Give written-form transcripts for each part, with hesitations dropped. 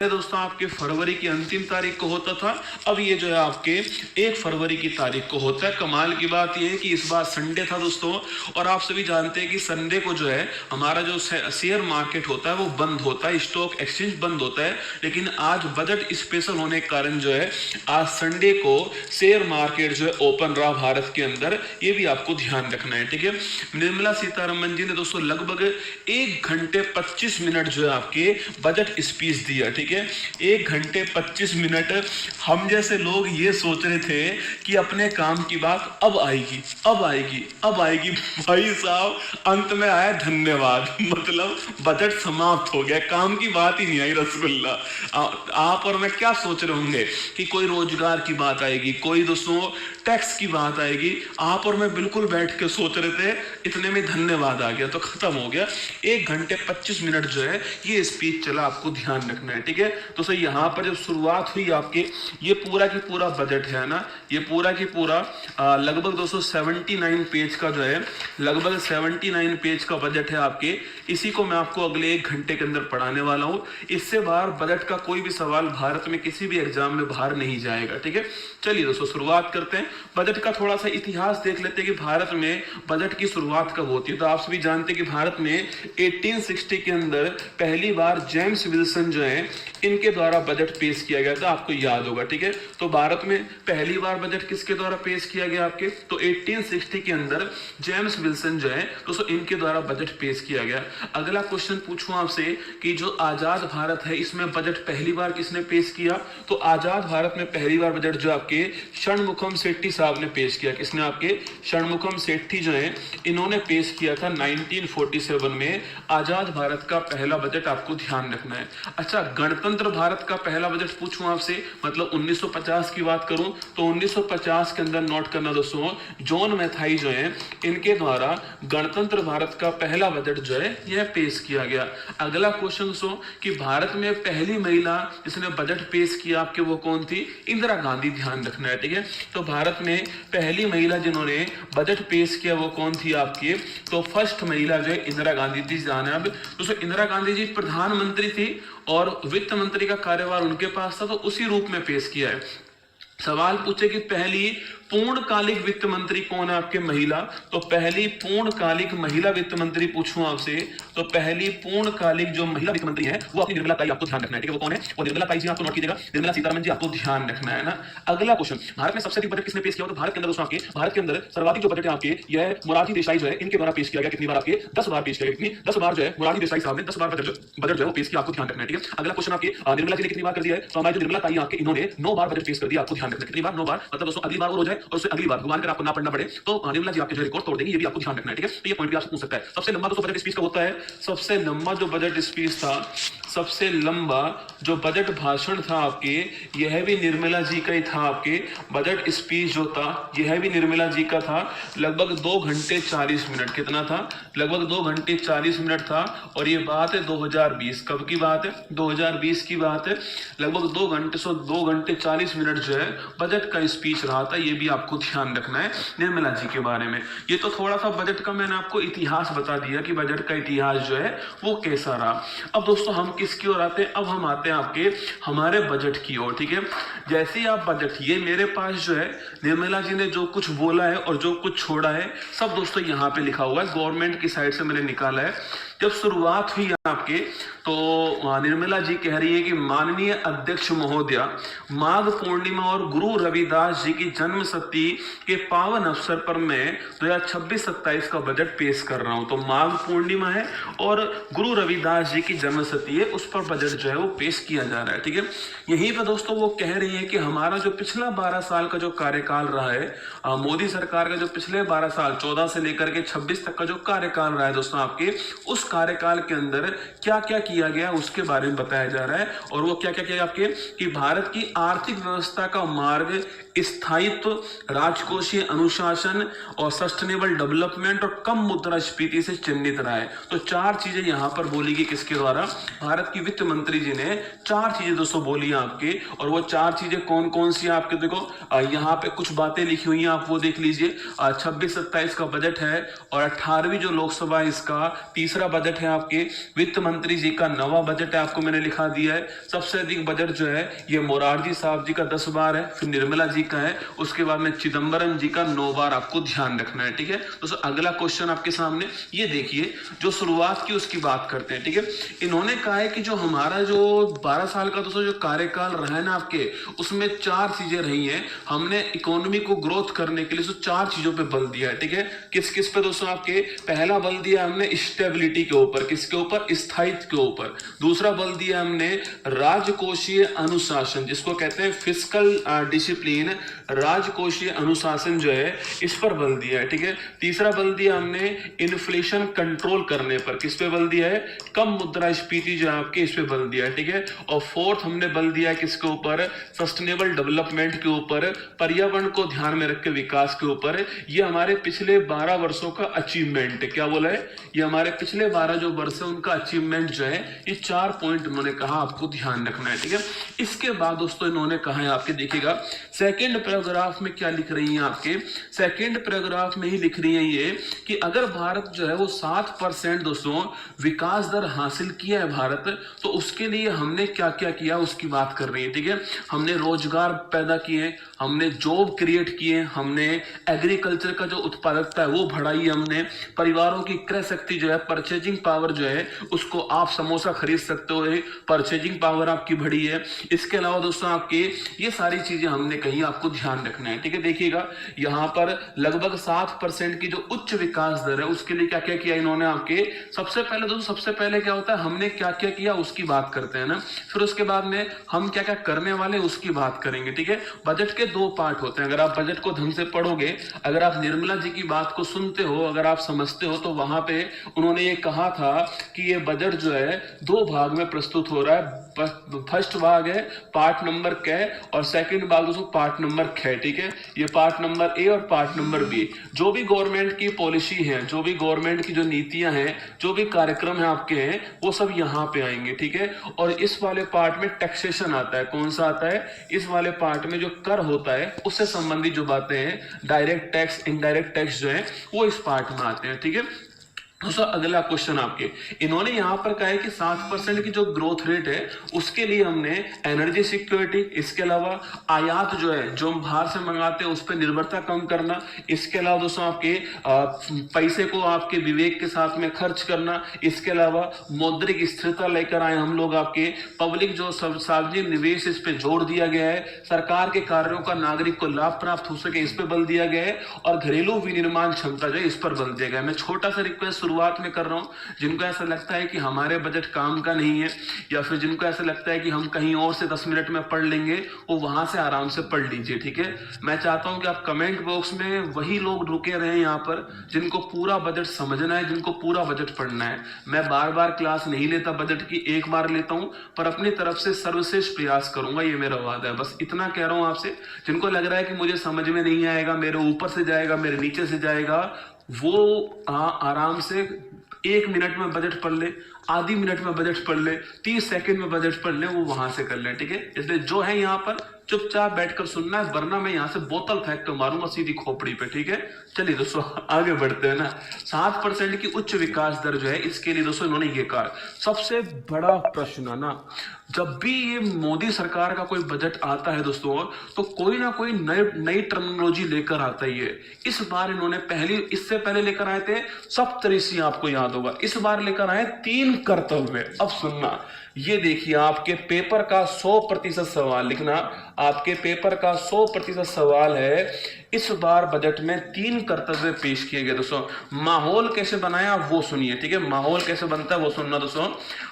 दोस्तों आपके फरवरी की अंतिम तारीख को होता था, अब ये जो है आपके 1 फरवरी की तारीख को होता है। कमाल की बात ये है कि इस बार संडे था दोस्तों, और आप सभी जानते हैं कि संडे को जो है हमारा जो शेयर मार्केट होता है वो बंद होता है, स्टॉक एक्सचेंज बंद होता है। लेकिन आज बजट स्पेशल होने के कारण जो है आज संडे को शेयर मार्केट जो है ओपन रहा भारत के अंदर, ये भी आपको ध्यान रखना है, ठीक है। निर्मला सीतारमन जी ने दोस्तों लगभग 1 घंटे 25 मिनट जो है आपके बजट स्पीच दिया, ठीक है। 1 घंटे 25 मिनट। हम जैसे लोग ये सोच रहे थे कि अपने काम की बात अब आएगी, अब आएगी, अब आएगी, भाई साहब अंत में आया धन्यवाद। मतलब बजट समाप्त हो गया, काम की बात ही नहीं आई। रसगुल्ला आप और मैं क्या सोच रहे होंगे कि कोई रोजगार की बात आएगी, कोई दोस्तों टैक्स की बात आएगी। आप और मैं बिल्कुल बैठ के सोच रहे थे, इतने में धन्यवाद आ गया तो खत्म हो गया। 1 घंटे 25 मिनट जो है ये स्पीच चला, आपको ध्यान रखना है, ठीक है। तो सही यहाँ पर जब शुरुआत हुई आपके, ये पूरा की पूरा बजट है ना, ये पूरा की पूरा लगभग 279 पेज का जो है, लगभग 79 पेज का बजट है आपके। इसी को मैं आपको अगले 1 घंटे के अंदर पढ़ाने वाला हूँ। इससे बाहर बजट का कोई भी सवाल भारत में किसी भी एग्जाम में बाहर नहीं जाएगा, ठीक है। चलिए दोस्तों शुरुआत करते हैं। बजट का थोड़ा सा इतिहास देख लेते हैं कि भारत में बजट की शुरुआत कब होती है। तो आप सभी जानते हैं कि भारत में 1860 के अंदर पहली बार जेम्स विल्सन जो है इनके द्वारा बजट पेश किया गया था, आपको याद होगा, ठीक है। तो भारत में पहली बार बजट किसके द्वारा पेश किया गया आपके, तो 1860 के अंदर जेम्स विल्सन जो है दोस्तों इनके द्वारा बजट पेश किया गया। अगला क्वेश्चन पूछूं आपसे कि जो आजाद भारत है इसमें बजट पहली बार किसने पेश किया, तो आजाद भारत में पहली बार बजट जो आपके षणमुखम सेठी साहब ने पेश किया। किसने, आपके षणमुखम सेठी जो है इन्होंने पेश किया था 1947 में आजाद भारत का पहला बजट, आपको ध्यान रखना है। अच्छा, गणतंत्र भारत का पहला बजट पूछूं आपसे, मतलब 1950 की बात करूं तो 1950 के अंदर नोट करना दोस्तों, जॉन मैथाई जो है इनके द्वारा गणतंत्र भारत का पहला बजट जो है यह पेश किया गया। अगला क्वेश्चन दोस्तों कि भारत में पहली महिला जिसने बजट पेश किया आपके वो कौन थी, इंदिरा गांधी, ध्यान रखना है, ठीक है। तो भारत में पहली महिला जिन्होंने बजट पेश किया वो कौन थी आपकी, तो फर्स्ट महिला जो है इंदिरा गांधी थी। जाना दोस्तों इंदिरा गांधी जी प्रधानमंत्री थी और वित्त मंत्री का कार्यभार उनके पास था, तो उसी रूप में पेश किया है। सवाल पूछे कि पहली पूर्णकालिक वित्त मंत्री कौन है आपके, महिला, तो पहली पूर्णकालिक महिला वित्त मंत्री पूछूं आपसे, तो पहली पूर्णकालिक जो महिला वित्त मंत्री है वो अपनी निर्मला ताई, आपको ध्यान रखना है, ठीक है। वो कौन है, वो निर्मला ताई जी, आपको नोट कीजिएगा, निर्मला सीतारमन जी, आपको ध्यान रखना है ना। अगला क्वेश्चन, भारत में सबसे अधिक बजट किसने पेश किया, तो भारत के अंदर दोस्तों आपके भारत के अंदर सर्वाधिक जो बजट है आपके यह मोरारजी देसाई जो है इनके द्वारा पेश किया गया। कितनी बार आपके, 10 बार पेश किया गया। कितनी, 10 बार जो है मोरारजी देसाई साहब ने 10 बार बजट जो है पेश किया, आपको ध्यान रखना है, ठीक है। अगला क्वेश्चन आपके निर्मला जी ने कितनी बार कर दिया है, तो हमारी जो निर्मला ताई आपके इन्होंने 9 बार बजट पेश कर दिया, आपको ध्यान रखना है। कितनी बार, 9 बार, मतलब दोस्तों अगली बार वो हो जाए और उससे अगली बार भगवान कर आपको ना पढ़ना पड़े तो निर्मला जी आपके जो रिकॉर्ड तोड़ देंगे, ये भी आपको ध्यान रखना है, ठीक है। तो ये पॉइंट भी आपसे पूछ सकता है। सबसे लंबा दोस्तों बजट स्पीच का होता है, सबसे लंबा जो बजट स्पीच था, सबसे लंबा जो बजट भाषण था आपके, यह भी निर्मला जी का ही था। आपके बजट स्पीच जो था यह भी निर्मला जी का था, लगभग 2 घंटे 40 मिनट। कितना था, लगभग 2 घंटे 40 मिनट था। और ये बात है 2020, कब की बात है, 2020 की बात है। लगभग 2 घंटे 40 मिनट जो है बजट का स्पीच रहा था, ये भी आपको ध्यान रखना है निर्मला जी के बारे में। ये तो थोड़ा सा बजट का मैंने आपको इतिहास बता दिया कि बजट का इतिहास जो है वो कैसा रहा। अब दोस्तों हम किसकी ओर आते हैं, अब हम आते हैं आपके हमारे बजट की ओर, ठीक है। जैसे ही आप बजट, ये मेरे पास जो है निर्मला जी ने जो कुछ बोला है और जो कुछ छोड़ा है सब दोस्तों यहाँ पे लिखा हुआ है, गवर्नमेंट की साइड से मैंने निकाला है। जब शुरुआत हुई आपके तो निर्मला जी कह रही है कि माननीय अध्यक्ष महोदया, माघ पूर्णिमा और गुरु रविदास जी की जन्म शती के पावन अवसर पर मैं 2026-27 का बजट पेश कर रहा हूं। तो माघ पूर्णिमा है और गुरु रविदास जी की जन्म शती है, उस पर बजट जो है वो पेश किया जा रहा है, ठीक है। यहीं पर दोस्तों वो कह रही है कि हमारा जो पिछला 12 साल का जो कार्यकाल रहा है, मोदी सरकार का जो पिछले 12 साल 14 से लेकर के 26 तक का जो कार्यकाल रहा है दोस्तों आपके, उस कार्यकाल के अंदर क्या क्या किया गया उसके बारे में बताया जा रहा है। और वो क्या क्या किया आपके, कि भारत की आर्थिक व्यवस्था का मार्ग स्थायित्व, राजकोषीय अनुशासन और सस्टेनेबल डेवलपमेंट और कम मुद्रास्फीति से चिन्हित रहा है। तो 4 चीजें यहां पर बोली गई किसके द्वारा, भारत की वित्त मंत्री जी ने 4 चीजें दोस्तों बोली आपके। और वो 4 चीजें कौन कौन सी आपके, देखो यहाँ पे कुछ बातें लिखी हुई हैं, आप वो देख लीजिए। 26-27 का बजट है और 18वीं जो लोकसभा इसका तीसरा बजट है आपके वित्त मंत्री जी का, नवा बजट है, आपको मैंने लिखा दिया है। सबसे अधिक बजट जो है ये मोरारजी साहब जी का 10 बार है, फिर निर्मला जी का है, उसके बाद में चिदम्बरम जी का 9 बार आपको ध्यान रखना है। ठीक है दोस्तों, अगला क्वेश्चन आपके सामने ये देखिए, जो शुरुआत की उसकी बात करते हैं। ठीक है, इन्होंने कहा है कि जो हमारा जो 12 साल का दोस्तों जो कार्यकाल रहा है ना आपके, उसमें 4 चीजें रही हैं। हमने इकोनॉमी को ग्रोथ करने के लिए 4 चीजों पे बल दिया है। ठीक है, किस किस पे दोस्तों आपके, पहला बल दिया हमने स्टेबिलिटी के ऊपर, किसके ऊपर, स्थायित्व के ऊपर। दूसरा बल दिया हमने राजकोषीय अनुशासन, जिसको कहते हैं फिस्कल डिसिप्लिन, राजकोषीय अनुशासन जो है इस पर बल दिया है। ठीक है, तीसरा बल दिया हमने इन्फ्लेशन कंट्रोल करने पर, किस पे बल दिया है, कम मुद्रास्फीति जो है आपके, इस पे बल दिया है। ठीक है, और फोर्थ हमने बल दिया है किसके ऊपर, सस्टेनेबल डेवलपमेंट के ऊपर, पर्यावरण को ध्यान में रख के विकास के ऊपर। ये हमारे पिछले 12 वर्षों का अचीवमेंट है। क्या बोला है, ये हमारे पिछले 12 जो वर्ष है उनका अचीवमेंट जो है, ये 4 पॉइंट उन्होंने कहा आपको ध्यान रखना है। ठीक है, इसके बाद दोस्तों इन्होंने कहा है आपके, देखिएगा सेकेंड पैराग्राफ में क्या लिख रही हैं आपके, सेकेंड पैराग्राफ में ही लिख रही हैं ये कि अगर भारत जो है वो 7% दोस्तों विकास दर हासिल किया है भारत, तो उसके लिए हमने क्या क्या किया उसकी बात कर रही है। ठीक है, हमने रोजगार पैदा किए, हमने जॉब क्रिएट किए, हमने एग्रीकल्चर का जो उत्पादकता है वो बढ़ाई, हमने परिवारों की क्रय शक्ति जो है, परचेजिंग पावर जो है, उसको आप समोसा खरीद सकते हो, परचेजिंग पावर आपकी बढ़ी है। इसके अलावा दोस्तों आपके ये सारी चीजें हमने कहीं आपको ध्यान रखना है। ठीक है, देखिएगा यहाँ पर लगभग 7% की जो उच्च विकास दर है उसके लिए क्या क्या किया इन्होंने आपके, सबसे पहले दोस्तों, सबसे पहले क्या होता है, हमने क्या क्या किया उसकी बात करते हैं ना, फिर उसके बाद में हम क्या क्या करने वाले उसकी बात करेंगे। ठीक है, बजट के 2 पार्ट होते हैं। अगर आप बजट को ढंग से पढ़ोगे, अगर आप निर्मला जी की बात को सुनते हो, अगर आप समझते हो, तो वहां पे उन्होंने ये कहा था कि ये बजट जो है 2 भाग में प्रस्तुत हो रहा है। फर्स्ट भाग है पार्ट नंबर क, और सेकंड भाग दोस्तों पार्ट नंबर ख। ठीक है, ये पार्ट नंबर ए और पार्ट नंबर बी, जो भी गवर्नमेंट की पॉलिसी है, जो भी गवर्नमेंट की जो नीतियां हैं, जो भी कार्यक्रम है आपके हैं, वो सब यहाँ पे आएंगे। ठीक है, और इस वाले पार्ट में टैक्सेशन आता है। कौन सा आता है, इस वाले पार्ट में जो कर होता है उससे संबंधित जो बातें हैं, डायरेक्ट टैक्स, इनडायरेक्ट टैक्स जो है वो इस पार्ट में आते हैं। ठीक है दोस्तों, अगला क्वेश्चन आपके, इन्होंने यहां पर कहा है कि 7% की जो ग्रोथ रेट है उसके लिए हमने एनर्जी सिक्योरिटी, इसके अलावा आयात जो है, जो हम बाहर से मंगाते हैं उस पर निर्भरता कम करना, इसके अलावा दोस्तों आपके पैसे को आपके विवेक के साथ में खर्च करना, इसके अलावा मौद्रिक स्थिरता लेकर आए हम लोग, आपके पब्लिक जो सार्वजनिक निवेश इस पे जोर दिया गया है, सरकार के कार्यों का नागरिक को लाभ प्राप्त हो सके इस पे बल दिया गया है, और घरेलू विनिर्माण क्षमता जो है इस पर बल दिया गया है। मैं छोटा सा रिक्वेस्ट शुरुआत में कर रहा हूं, जिनको ऐसा लगता है कि हमारे बजट काम का नहीं है, या फिर जिनको ऐसा लगता है कि हम कहीं और से 10 मिनट में पढ़ लेंगे, वो वहां से आराम से पढ़ लीजिए। ठीक है, मैं चाहता हूं कि आप कमेंट बॉक्स में वही लोग रुके रहे यहाँ पर जिनको पूरा बजट समझना है, जिनको पूरा बजट पढ़ना है। मैं बार बार क्लास नहीं लेता बजट की, एक बार लेता हूं, पर अपनी तरफ से सर्वश्रेष्ठ प्रयास करूंगा, ये मेरा वादा है। बस इतना कह रहा हूं आपसे, जिनको लग रहा है कि मुझे समझ में नहीं आएगा, मेरे ऊपर से जाएगा, मेरे नीचे से जाएगा, वो आराम से 1 मिनट में बजट पढ़ ले, आधी मिनट में बजट पढ़ ले, 30 सेकंड में बजट पढ़ ले, वो वहां से कर ले। ठीक है, इसलिए जो है यहाँ पर चुपचाप बैठकर सुनना है, वरना मैं यहाँ से बोतल फेंक कर मारूंगा सीधी खोपड़ी पे। ठीक है, चलिए दोस्तों आगे बढ़ते हैं ना। 7% की उच्च विकास दर जो है, इसके लिए दोस्तों इन्होंने ये कहा, सबसे बड़ा प्रश्न है ना, जब भी ये मोदी सरकार का कोई बजट आता है दोस्तों, तो कोई ना कोई नई टर्मिनोलॉजी लेकर आता ही है। इस बार इन्होंने इससे पहले लेकर आए थे सप्तऋषि, आपको याद होगा, इस बार लेकर आए 3 कर्तव्य। अब सुनना, ये देखिए आपके पेपर का 100% सवाल लिखना, आपके पेपर का 100% सवाल है। इस बार बजट में 3 कर्तव्य पेश किए गए दोस्तों। माहौल कैसे बनाया वो सुनिए। ठीक है, माहौल कैसे बनता है वो सुनना दोस्तों।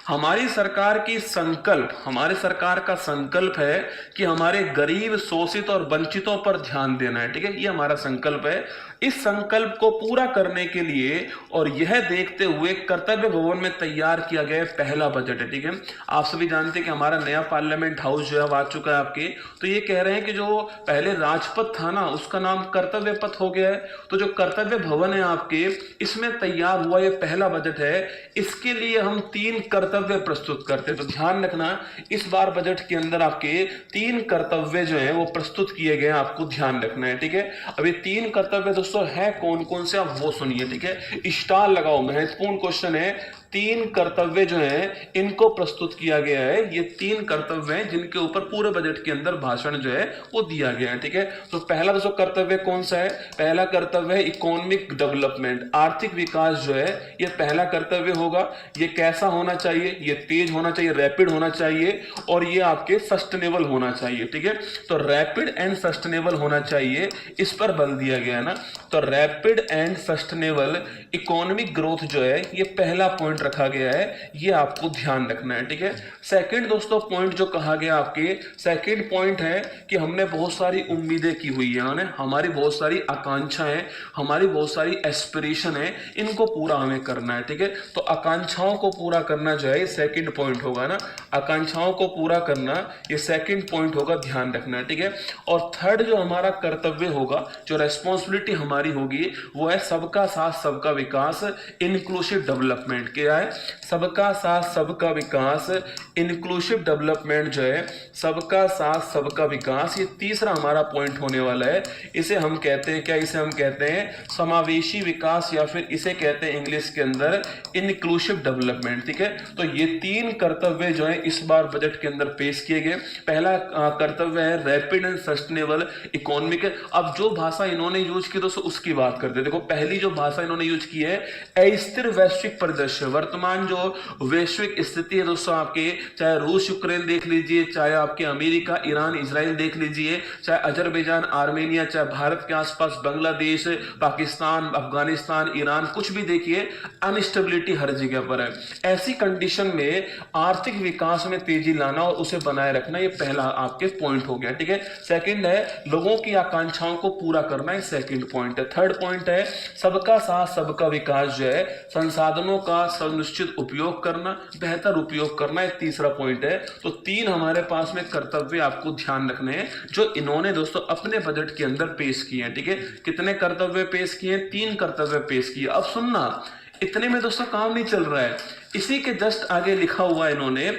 हमारी सरकार की संकल्प, हमारे सरकार का संकल्प है कि हमारे गरीब, शोषित और वंचितों पर ध्यान देना है। ठीक है, ये हमारा संकल्प है। इस संकल्प को पूरा करने के लिए और यह देखते हुए कर्तव्य भवन में तैयार किया गया पहला बजट है। ठीक है, आप सभी जानते हैं कि हमारा नया पार्लियामेंट हाउस जो है आ चुका है आपके, तो ये कह रहे हैं कि जो पहले राजपथ था ना, उसका नाम कर्तव्य पथ हो गया है। तो जो कर्तव्य भवन है आपके, इसमें तैयार हुआ ये पहला बजट है। इसके लिए हम 3 कर्तव्य प्रस्तुत करते हैं। तो ध्यान रखना, इस बार बजट के अंदर आपके 3 कर्तव्य जो है वो प्रस्तुत किए गए, आपको ध्यान रखना है। ठीक है, अब ये 3 कर्तव्य दोस्तों है कौन कौन से, आप वो सुनिए। ठीक है, स्टार लगाओ, महत्वपूर्ण क्वेश्चन है। तीन कर्तव्य जो है इनको प्रस्तुत किया गया है। ये तीन कर्तव्य हैं जिनके ऊपर पूरे बजट के अंदर भाषण जो है वो दिया गया है। ठीक है, तो पहला दोस्तों कर्तव्य कौन सा है? पहला कर्तव्य है इकोनॉमिक डेवलपमेंट, आर्थिक विकास जो है ये पहला कर्तव्य होगा। ये कैसा होना चाहिए? ये तेज होना चाहिए, रैपिड होना चाहिए और ये आपके सस्टेनेबल होना चाहिए। ठीक है, तो रैपिड एंड सस्टेनेबल होना चाहिए, इस पर बल दिया गया है ना। तो rapid and sustainable economic growth जो है ये पहला पॉइंट रखा गया है, ये आपको ध्यान रखना है। ठीक है, सेकंड दोस्तों पॉइंट जो कहा गया आपके, सेकंड पॉइंट है कि हमने बहुत सारी उम्मीदें की हुई है, हमारी बहुत सारी आकांक्षाएं, हमारी बहुत सारी एस्पिरेशन है, इनको पूरा हमें करना है। ठीक है, तो आकांक्षाओं को पूरा करना जो है सेकंड पॉइंट होगा ना, आकांक्षाओं को पूरा करना ये सेकंड पॉइंट होगा, ध्यान रखना है। ठीक है, और थर्ड जो हमारा कर्तव्य होगा, जो रेस्पॉन्सिबिलिटी हमारी होगी, वो है सबका साथ सबका विकास, इंक्लूसिव डेवलपमेंट। क्या है? सबका साथ सबका विकास, इंक्लूसिव डेवलपमेंट जो है, सबका साथ सबका विकास, ये तीसरा हमारा पॉइंट होने वाला है। इसे हम कहते हैं क्या? इसे हम कहते हैं समावेशी विकास, या फिर इसे कहते हैं इंग्लिश के अंदर इंक्लूसिव डेवलपमेंट। ठीक है, तो ये तीन कर्तव्य जो है इस बार बजट के अंदर पेश किए गए। पहला कर्तव्य है रैपिड एंड सस्टेनेबल इकोनॉमिक। अब जो भाषा इन्होंने यूज की दोस्तों उसकी बात करते हैं। देखो, पहली जो भाषा इन्होंने यूज की है अस्थिर वैश्विक परिदृश्य, वर्तमान जो वैश्विक स्थिति है दोस्तों आपके, चाहे रूस यूक्रेन देख लीजिए, चाहे आपके अमेरिका ईरान इजराइल देख लीजिए, चाहे अजरबैजान आर्मेनिया, चाहे भारत के आसपास बांग्लादेश, पाकिस्तान, अफगानिस्तान, ईरान, कुछ भी देखिए, अनस्टेबिलिटी हर जगह पर है। ऐसी कंडीशन में आर्थिक विकास में तेजी लाना और उसे बनाए रखना, ये पहला आपके पॉइंट हो गया। ठीक है, सेकंड है लोगों की आकांक्षाओं को पूरा करना, ये सेकंड पॉइंट है। थर्ड पॉइंट है सबका साथ सबका विकास जो है, संसाधनों का सुनिश्चित उपयोग करना, बेहतर उपयोग करना, ये तीसरा पॉइंट है। तो तीन हमारे पास में कर्तव्य आपको ध्यान रखने हैं जो इन्होंने दोस्तों अपने बजट के अंदर पेश किए हैं। ठीक है, कितने कर्तव्य पेश किए? तीन कर्तव्य पेश किए। अब सुनना, इतने में दोस्तों काम नहीं चल रहा है, इसी के जस्ट आगे लिखा हुआ इन्होंने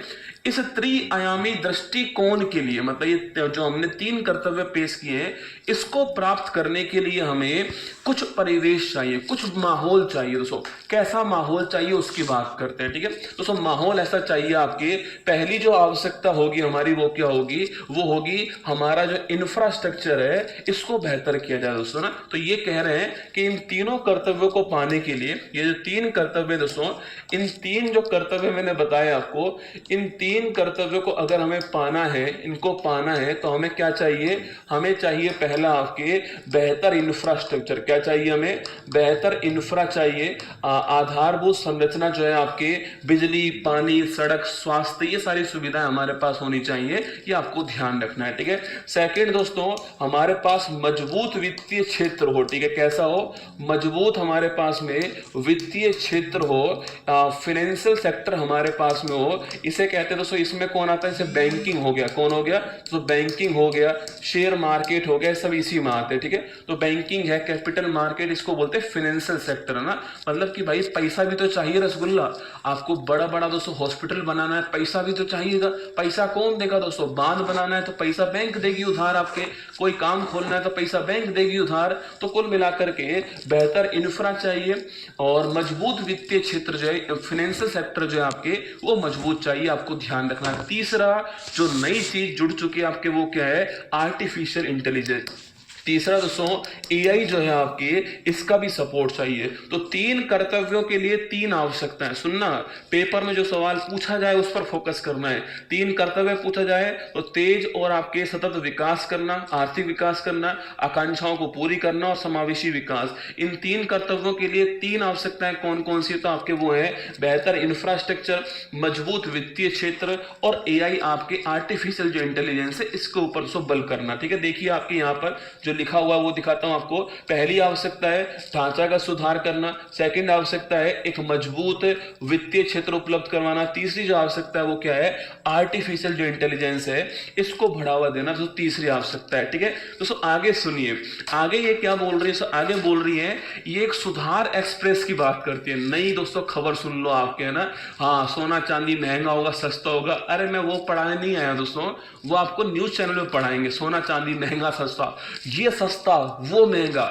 इस त्रिआयामी दृष्टिकोण के लिए, मतलब ये जो हमने तीन कर्तव्य पेश किए हैं, इसको प्राप्त करने के लिए हमें कुछ परिवेश चाहिए, कुछ माहौल चाहिए। दोस्तों कैसा माहौल चाहिए उसकी बात करते हैं। ठीक है दोस्तों, माहौल ऐसा चाहिए आपके, पहली जो आवश्यकता होगी हमारी वो क्या होगी? वो होगी हमारा जो इंफ्रास्ट्रक्चर है इसको बेहतर किया जाए दोस्तों ना। तो ये कह रहे हैं कि इन तीनों कर्तव्यों को पाने के लिए, ये जो तीन कर्तव्य दोस्तों, इन तीन जो कर्तव्य मैंने बताया आपको, इन तीन कर्तव्यों को अगर हमें पाना है, इनको पाना है, तो हमें क्या चाहिए? हमें चाहिए पहला आपके बेहतर इंफ्रास्ट्रक्चर। क्या चाहिए हमें? बेहतर इंफ्रा चाहिए, आधारभूत संरचना जो है आपके, बिजली, पानी, सड़क, स्वास्थ्य, ये सारी सुविधाएं हमारे पास होनी चाहिए, ये आपको ध्यान रखना है। ठीक है, सेकंड दोस्तों, हमारे पास मजबूत वित्तीय क्षेत्र हो। ठीक है, कैसा हो? मजबूत हमारे पास में वित्तीय क्षेत्र हो, फाइनेंशियल सेक्टर हमारे पास में हो। इसे कहते हैं दोस्तों, इसमें कौन आता है? जैसे बैंकिंग हो गया, कौन हो गया? तो बैंकिंग हो गया, शेयर मार्केट हो गया, सब इसी में आते हैं। ठीक है, तो बैंकिंग है, कैपिटल मार्केट, इसको बोलते हैं फाइनेंशियल सेक्टर, है ना। मतलब कि भाई पैसा भी तो चाहिए रसगुल्ला, आपको बड़ा बड़ा दोस्तों हॉस्पिटल बनाना है, पैसा भी तो चाहिएगा। पैसा कौन देगा दोस्तों? बांध बनाना है तो पैसा बैंक देगी उधार, आपके कोई काम खोलना है तो पैसा बैंक देगी उधार। तो कुल मिलाकर के बेहतर इंफ्रा चाहिए और मजबूत वित्तीय क्षेत्र जो है, फाइनेंशियल सेक्टर जो है आपके, वो मजबूत चाहिए, आपको ध्यान रखना है। तीसरा जो नई चीज जुड़ चुकी है आपके, वो क्या है? Artificial intelligence. तीसरा दोस्तों एआई जो है आपके, इसका भी सपोर्ट चाहिए। तो तीन कर्तव्यों के लिए तीन आवश्यकताएं। सुनना, पेपर में जो सवाल पूछा जाए उस पर फोकस करना है। तीन कर्तव्य पूछा जाए तो तेज और आपके सतत विकास करना, आर्थिक विकास करना, आकांक्षाओं को पूरी करना और समावेशी विकास। इन तीन कर्तव्यों के लिए तीन आवश्यकताएं कौन कौन सी? तो आपके वो है बेहतर इंफ्रास्ट्रक्चर, मजबूत वित्तीय क्षेत्र और एआई, आपके आर्टिफिशियल जो इंटेलिजेंस है इसके ऊपर बल करना। ठीक है, देखिए आपके यहाँ पर जो लिखा हुआ वो दिखाता हूं आपको। पहली आवश्यकता है ढांचागत सुधार करना, सेकंड आवश्यकता है एक मजबूत वित्तीय क्षेत्र उपलब्ध करवाना, तीसरी जो आवश्यकता है वो क्या है? आर्टिफिशियल जो इंटेलिजेंस है इसको बढ़ावा देना, तो तीसरी आवश्यकता है। ठीक है दोस्तों, आगे सुनिए, आगे ये क्या बोल रही है? आगे बोल रही है ये एक सुधार एक्सप्रेस की बात करती है। नई दोस्तों खबर सुन लो आपके, है ना। हाँ, सोना चांदी महंगा होगा, सस्ता होगा। अरे मैं वो पढ़ाने नहीं आया दोस्तों, वो आपको न्यूज चैनल में पढ़ाएंगे। सोना चांदी महंगा सस्ता, ये सस्ता वो महंगा।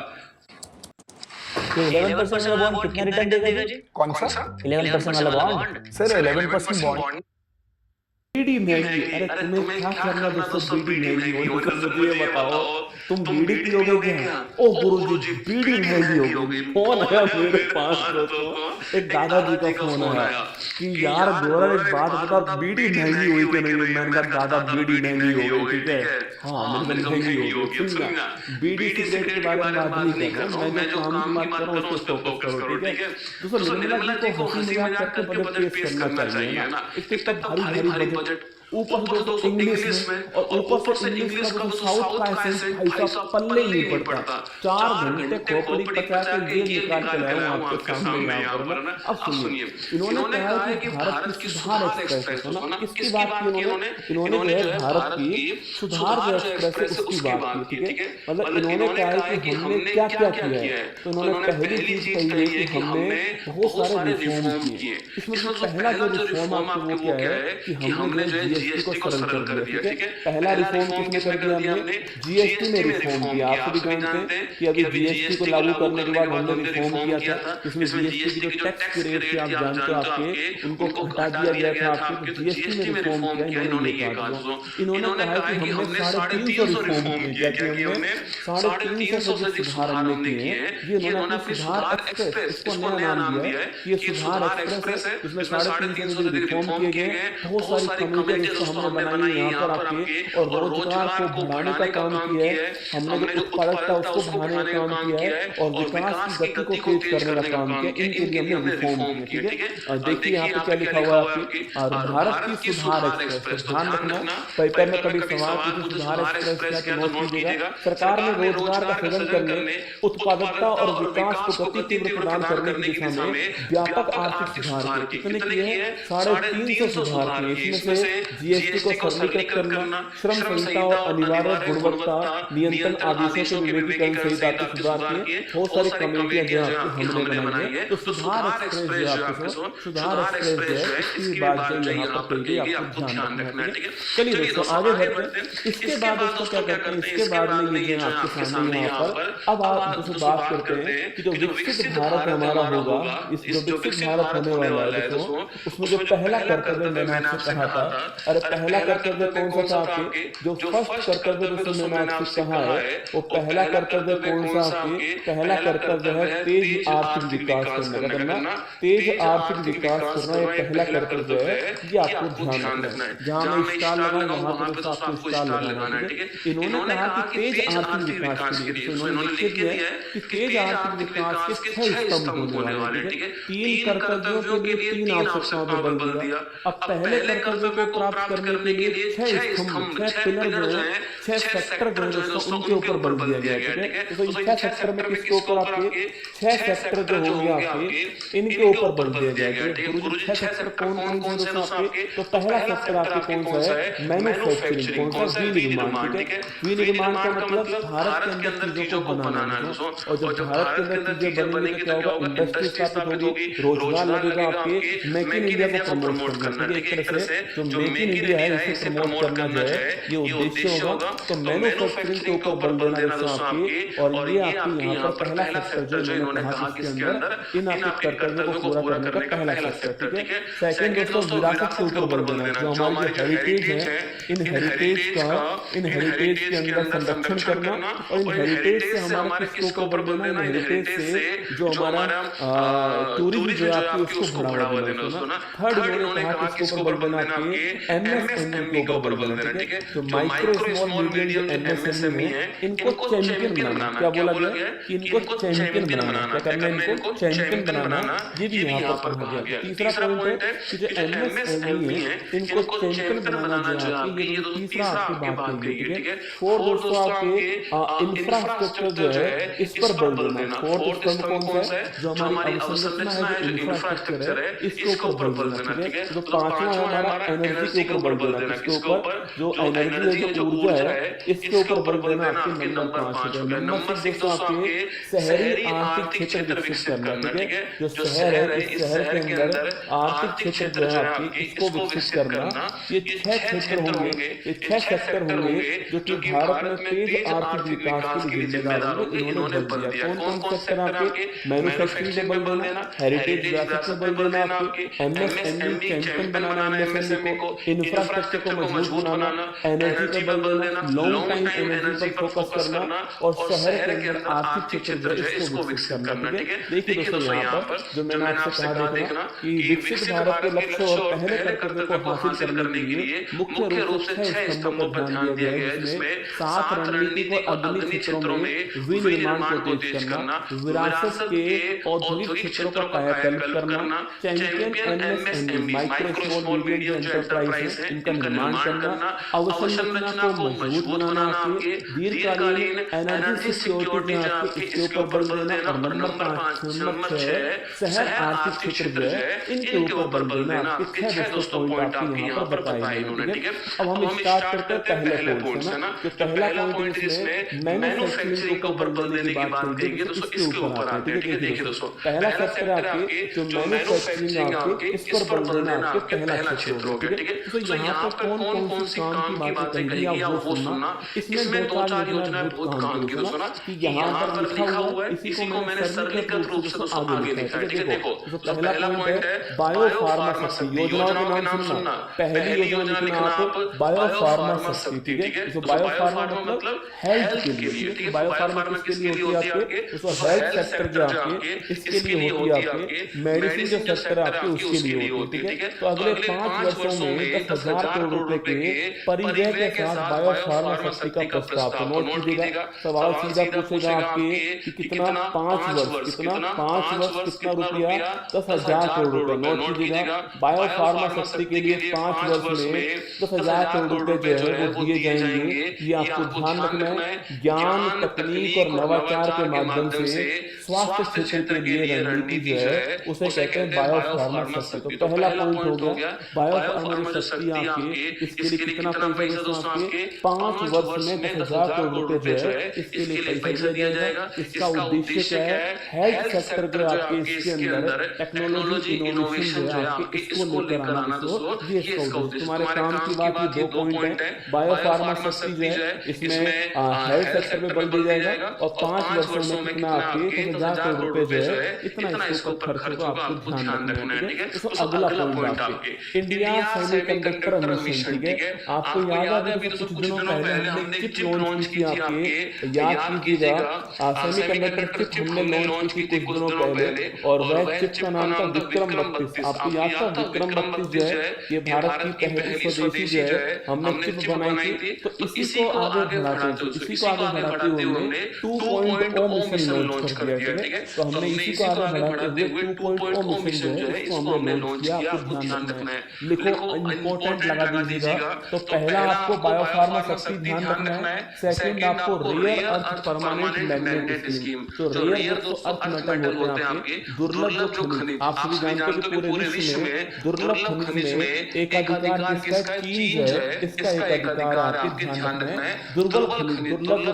तो 11% वाला बॉन्ड कितना रिटर्न देगा जी? कौन सा? 11% वाला बॉन्ड सर 11% बॉन्ड बीड़ी महंगी, अरे तुम्हें क्या करना दोस्तों बीड़ी महंगी हो, तो मुझे ये बताओ तुम बीड़ी पियोगे क्या? ओ गुरुजी बीड़ी महंगी हो गई। फोन आया मेरे पास दोस्तों, एक दादाजी का फोन आया कि यार गौरव एक बात बता, बीड़ी महंगी हुई कि नहीं हुई? मैंने कहा दादा बीड़ी महंगी हो गई, ठीक है? हाँ मैंने कहा महंगी हो गई। सुन ना, बीड़ी सिगरेट के बारे में बात नहीं कर रहा हूँ, मैं जो काम की बात कर रहा हूँ उस पर फोकस करो, ठीक है? दोस्तों निर्मला जी को हंसी मजाक करके बजट पेश करना चाहिए ना, एक तो इतना भारी भारी बजट, ऊपर से दोस्तों इंग्लिश में, और ऊपर से इंग्लिश का जो साउथ का एसेंट भाई साहब पल्ले ही नहीं पड़ता। 4 घंटे खोपड़ी पचा के ये निकाल के लाया हूं आपके सामने यहाँ पर ना। अब सुनिए, इन्होंने कहा है कि भारत की सुधार एक्सप्रेस है ना, किसकी बात की इन्होंने? इन्होंने जो है भारत की सुधार जो एक्सप्रेस है उसकी बात की, ठीक है? मतलब इन्होंने कहा है कि हमने क्या क्या किया है। तो इन्होंने पहली चीज कही है कि हमने बहुत सारे रिफॉर्म किए। इसमें जो पहला जो रिफॉर्म आपको वो क्या है कि हमने जो है जीएसटी को सरल कर दिया, ठीक है? पहला रिफॉर्म किसने कर दिया? हमने जीएसटी में रिफॉर्म किया। आप भी जानते हैं कि अभी जीएसटी को लागू करने के बाद हमने रिफॉर्म किया था, इसमें जीएसटी की जो टैक्स के रेट थे आप जानते हो आपके, उनको हटा दिया गया था आपके। तो जीएसटी में रिफॉर्म किया इन्होंने, ये कहा। इन्होंने कहा कि हमने 350 रिफॉर्म किए, कि हमने 350 से सुधार हमने किए हैं। ये इन्होंने अपनी सुधार एक्सप्रेस, इसको नया नाम दिया है, ये सुधार एक्सप्रेस है। इसमें 350 जो रिफॉर्म किए गए, बहुत सारी कमेटियां जिसको हमने बनाई यहाँ पर आपके, और रोजगार को बढ़ाने का काम किया है हमने, जो उत्पादकता उसको बढ़ाने का काम किया है, और विकास की गति को तेज करने का काम किया। इनके लिए हमने रिफॉर्म किया, ठीक है? और देखिए यहाँ पे क्या लिखा हुआ है आपके, और भारत की सुधार एक्सप्रेस। ध्यान रखना, पेपर में कभी सवाल पूछे सुधार एक्सप्रेस क्या, तो नोट कीजिएगा। सरकार ने रोजगार का सृजन करने, उत्पादकता और विकास को गति तीव्र प्रदान करने की दिशा में व्यापक आर्थिक सुधार किए। कितने किए? 350 सुधार किए। इसमें से जीएसटी को सरलीकृत करना, श्रम संहिता और अनिवार्य गुणवत्ता नियंत्रण आदेशों के विवेकीकरण सहित आपके सुधार किए। बहुत सारी कमेटियां जो हमने बनाई है। तो सुधार एक्सप्रेस जो आपके सुधार एक्सप्रेस जो है इसकी बात जो यहाँ पर कही गई, आपको ध्यान रखना है, ठीक है? चलिए दोस्तों आगे बढ़ते हैं। इसके बाद उसको क्या कहते हैं? इसके बाद में ये जो आपके सामने यहाँ पर अब आप दोस्तों बात करते हैं कि जो विकसित भारत हमारा होगा, इस जो विकसित भारत होने वाला है दोस्तों, उसमें जो पहला कर्तव्य मैंने आपसे कहा था, अरे पहला कर्तव्य कौन सा था आपके? जो फर्स्ट कर्तव्य दोस्तों मैंने आपसे कहा है, वो पहला कर्तव्य कौन सा आपके? पहला कर्तव्य है तेज आर्थिक विकास करना। तेज आर्थिक विकास करना ये पहला कर्तव्य है, ये आपको ध्यान रखना है। जहाँ मैं स्टार लगाऊं वहां पर आपको स्टार लगाना है, ठीक है? इन्होंने कहा कि तेज आर्थिक विकास के लिए, तो इन्होंने लिख दिया है कि तेज आर्थिक विकास के 6 स्तंभ होने वाले, ठीक है? 3 कर्तव्यों के लिए 3 आवश्यकताओं पर बल दिया। अब पहले कर्तव्य को प्राप्त करने के लिए 6 स्तंभ, 6 पिलर जो है, 6 सेक्टर जो है दोस्तों उनके ऊपर बल दिया गया, ठीक है? तो इन 6 सेक्टर में किसके ऊपर आपके 6 सेक्टर जो होंगे आपके, इनके ऊपर बल दिया गया, ठीक है? गुरुजी 6 सेक्टर कौन कौन से आपके? तो पहला सेक्टर आपके कौन सा है? मैन्युफैक्चरिंग, कौन सा? विनिर्माण, ठीक है? विनिर्माण का मतलब भारत के अंदर चीजों को बनाना दोस्तों, और जब भारत के अंदर चीजें बनेंगी तो क्या होगा? इंडस्ट्री स्थापित होगी, रोजगार लगेगा आपके, मेक इन इंडिया को प्रमोट करना, ठीक है? एक तरह से जो मेक इन इंडिया है इसे प्रमोट करना जो है ये उद्देश्य होगा। तो मैन्युफैक्चरिंग के ऊपर बल देना दोस्तों आपके, और ये आपके यहाँ पर पहला सेक्टर जो इन्होंने कहा कि इसके अंदर इन आपके कर्तव्यों को पूरा करने का पहला सेक्टर, ठीक है? सेकंड दोस्तों विरासत के ऊपर बल देना, जो हमारी जो हेरिटेज है, इन हेरिटेज के अंदर संरक्षण करना, और इन हेरिटेज से हमारा किसके ऊपर बल देना? इन हेरिटेज से जो हमारा टूरिज्म जो है आपके उसको बढ़ावा देना दोस्तों। थर्ड इन्होंने कहा किसके ऊपर बल देना? आपके एमएसएमई के ऊपर बल देना, ठीक है? जो माइक्रो स्मॉल मीडियम जो एमएसएमई है इनको चैंपियन बनाना। क्या बोला गया कि इनको चैंपियन बनाना, क्या करना? इनको चैंपियन बनाना, ये भी यहाँ पर कहा गया। तीसरा पॉइंट है कि जो एमएसएमई है इनको चैंपियन बनाना जो आपके, ये तीसरा आपकी बात कही गई, ठीक है? फोर्थ दोस्तों आपके इंफ्रास्ट्रक्चर जो है इस पर बल देना। फोर्थ स्तंभ कौन सा है? जो हमारी अवसंरचना है, जो इंफ्रास्ट्रक्चर है, इसके ऊपर बल देना, ठीक है? जो पांचवा हमारा एनर्जी के ऊपर बल देना, किसके ऊपर, जो एनर्जी है, जो ऊर्जा है, इसके ऊपर बल देना आपके नंबर 5 हो गया। नंबर 6 दोस्तों आपके शहरी आर्थिक क्षेत्र विकसित करना, ठीक है, जो शहर है इस शहर के अंदर आर्थिक क्षेत्र जो है आपकी इसको विकसित करना। ये 6 क्षेत्र होंगे, ये 6 सेक्टर होंगे जो कि भारत में तेज आर्थिक विकास के लिए जिम्मेदार होंगे, इन्होंने बल दिया। कौन कौन सेक्टर आपके, मैन्युफैक्चरिंग पे बल देना, हेरिटेज विरासत पे बल देना, आपके एमएसएमई चैंपियन बनाना एमएसएमई को, इंफ्रास्ट्रक्चर को मजबूत बनाना, एनर्जी पे बल देना, लॉन्ग टाइम एनर्जी पर फोकस करना, और शहर के अंदर आर्थिक क्षेत्र जो है इसको विकसित करना, ठीक है। देखिए दोस्तों यहाँ पर जो मैंने आपसे कहा देखना कि विकसित भारत के लक्ष्य और पहले कर्तव्य को हासिल करने के लिए मुख्य रूप से 6 स्तंभों पर ध्यान दिया गया है, जिसमें 7 रणनीतिक और अग्नि क्षेत्रों में विनिर्माण को तेज करना, विरासत के औद्योगिक क्षेत्रों का कायाकल्प करना, champion MSME micro small medium जो एंटरप्राइज है इनका निर्माण करना, अवसंरचना को मजबूत बनाना, आपके दीर्घकालीन एनर्जी सिक्योरिटी में आपके इसके ऊपर बल देना, और नंबर 5 नंबर 6 शहर आर्थिक क्षेत्र जो है इनके ऊपर बल देना। आपके 6 दोस्तों पॉइंट आपके यहाँ पर बताए इन्होंने, ठीक है। अब हम स्टार्ट करते हैं पहले पॉइंट से ना, जो पहला पॉइंट इसमें मैन्युफैक्चरिंग को बल देने की बात करेंगे तो इसके ऊपर आते हैं, ठीक है। देखिए दोस्तों पहला सेक्टर आपके जो मैन्युफैक्चरिंग आपके इस पर बल देना आपके पहला क्षेत्र हो गया, ठीक है। तो यहाँ पर कौन सी काम की बातें करेंगे आप वो सुनना। इसमें 2-4 योजनाएं बहुत काम की सुना कि यहाँ पर लिखा हुआ है, इसी को मैंने सरलीकृत रूप से दोस्तों आगे लिखा है, ठीक है। देखो तो पहला पॉइंट है बायो फार्मा शक्ति। योजनाओं के नाम सुनना, पहली योजना लिखना आप बायो फार्मा शक्ति, ठीक है। तो बायो फार्मा मतलब हेल्थ के लिए, ठीक है। बायो फार्मा किसके लिए होती है आपके, तो हेल्थ सेक्टर जो आपके इसके लिए होती है, आपके मेडिसिन जो सेक्टर आपके उसके लिए होती है, ठीक है। तो अगले 5 वर्षों में 10,000 करोड़ रुपए के परिव्यय के साथ बायो फार्मा शक्ति का प्रस्ताव। तो नोट कीजिएगा, सवाल सीधा पूछेगा आपके कि कितना 5 वर्ष, कितना 5 वर्ष कितना रुपया, 10,000 करोड़ रुपए। नोट कीजिएगा बायो फार्मा शक्ति के लिए 5 वर्ष में 10,000 करोड़ रुपए जो है वो दिए जाएंगे। ये आपको ध्यान रखना है। ज्ञान, तकनीक और नवाचार के माध्यम से स्वास्थ्य क्षेत्र के लिए रणनीति जो है उसे कहते हैं बायो फार्मा शक्ति। तो पहला पॉइंट हो गया बायो फार्मा शक्ति आपके इसके लिए कितना पैसा दोस्तों आपके 5 वर्ष में 10,000 करोड़ रुपए जो है इसके लिए पैसा दिया जाएगा। इसका उद्देश्य क्या है, हेल्थ सेक्टर जो आपके इसके अंदर टेक्नोलॉजी इनोवेशन जो है आपके इसको लेकर आना दोस्तों, ये इसका उद्देश्य। तुम्हारे काम की बात ये 2 पॉइंट है। बायो फार्मा शक्ति जो है इसमें हेल्थ सेक्टर में बल दिया जाएगा, और 5 वर्षों में कितना आपके 10,000 करोड़ रुपए जो है इतना इसके ऊपर खर्च होगा, आपको ध्यान रखना है, ठीक है। तो अगला पॉइंट आपके इंडिया सेमीकंडक्टर मिशन, ठीक है। आपको याद है अभी कुछ दिनों पहले हमने चिप लॉन्च की, आपके याद कीजिएगा सेमीकंडक्टर चिप हमने लॉन्च की थी कुछ दिनों पहले, और वह चिप का नाम था विक्रम 32। आपको याद था विक्रम 32 जो है ये भारत की पहली स्वदेशी जो है हमने चिप बनाई थी। तो इसी को आगे बढ़ाते हुए 2.0 मिशन लॉन्च कर दिया, ठीक है। तो हमने इसी को आगे बढ़ाते हुए 2.0 मिशन जो है इसको हमने लॉन्च किया। आपको ध्यान रखना है, लिखो इंपॉर्टेंट लगा दीजिएगा। तो पहला आपको बायो फार्मा शक्ति ध्यान रखना है। सेकंड आपको रियर अर्थ परमानेंट मैग्नेट स्कीम। तो रियर जो अर्थ मेटल होते हैं आपके दुर्लभ जो खनिज, आप सभी जानते हैं कि पूरे विश्व में दुर्लभ खनिज में एक अधिकार जिसका चीन है, इसका एक अधिकार आपके ध्यान रखना है। दुर्लभ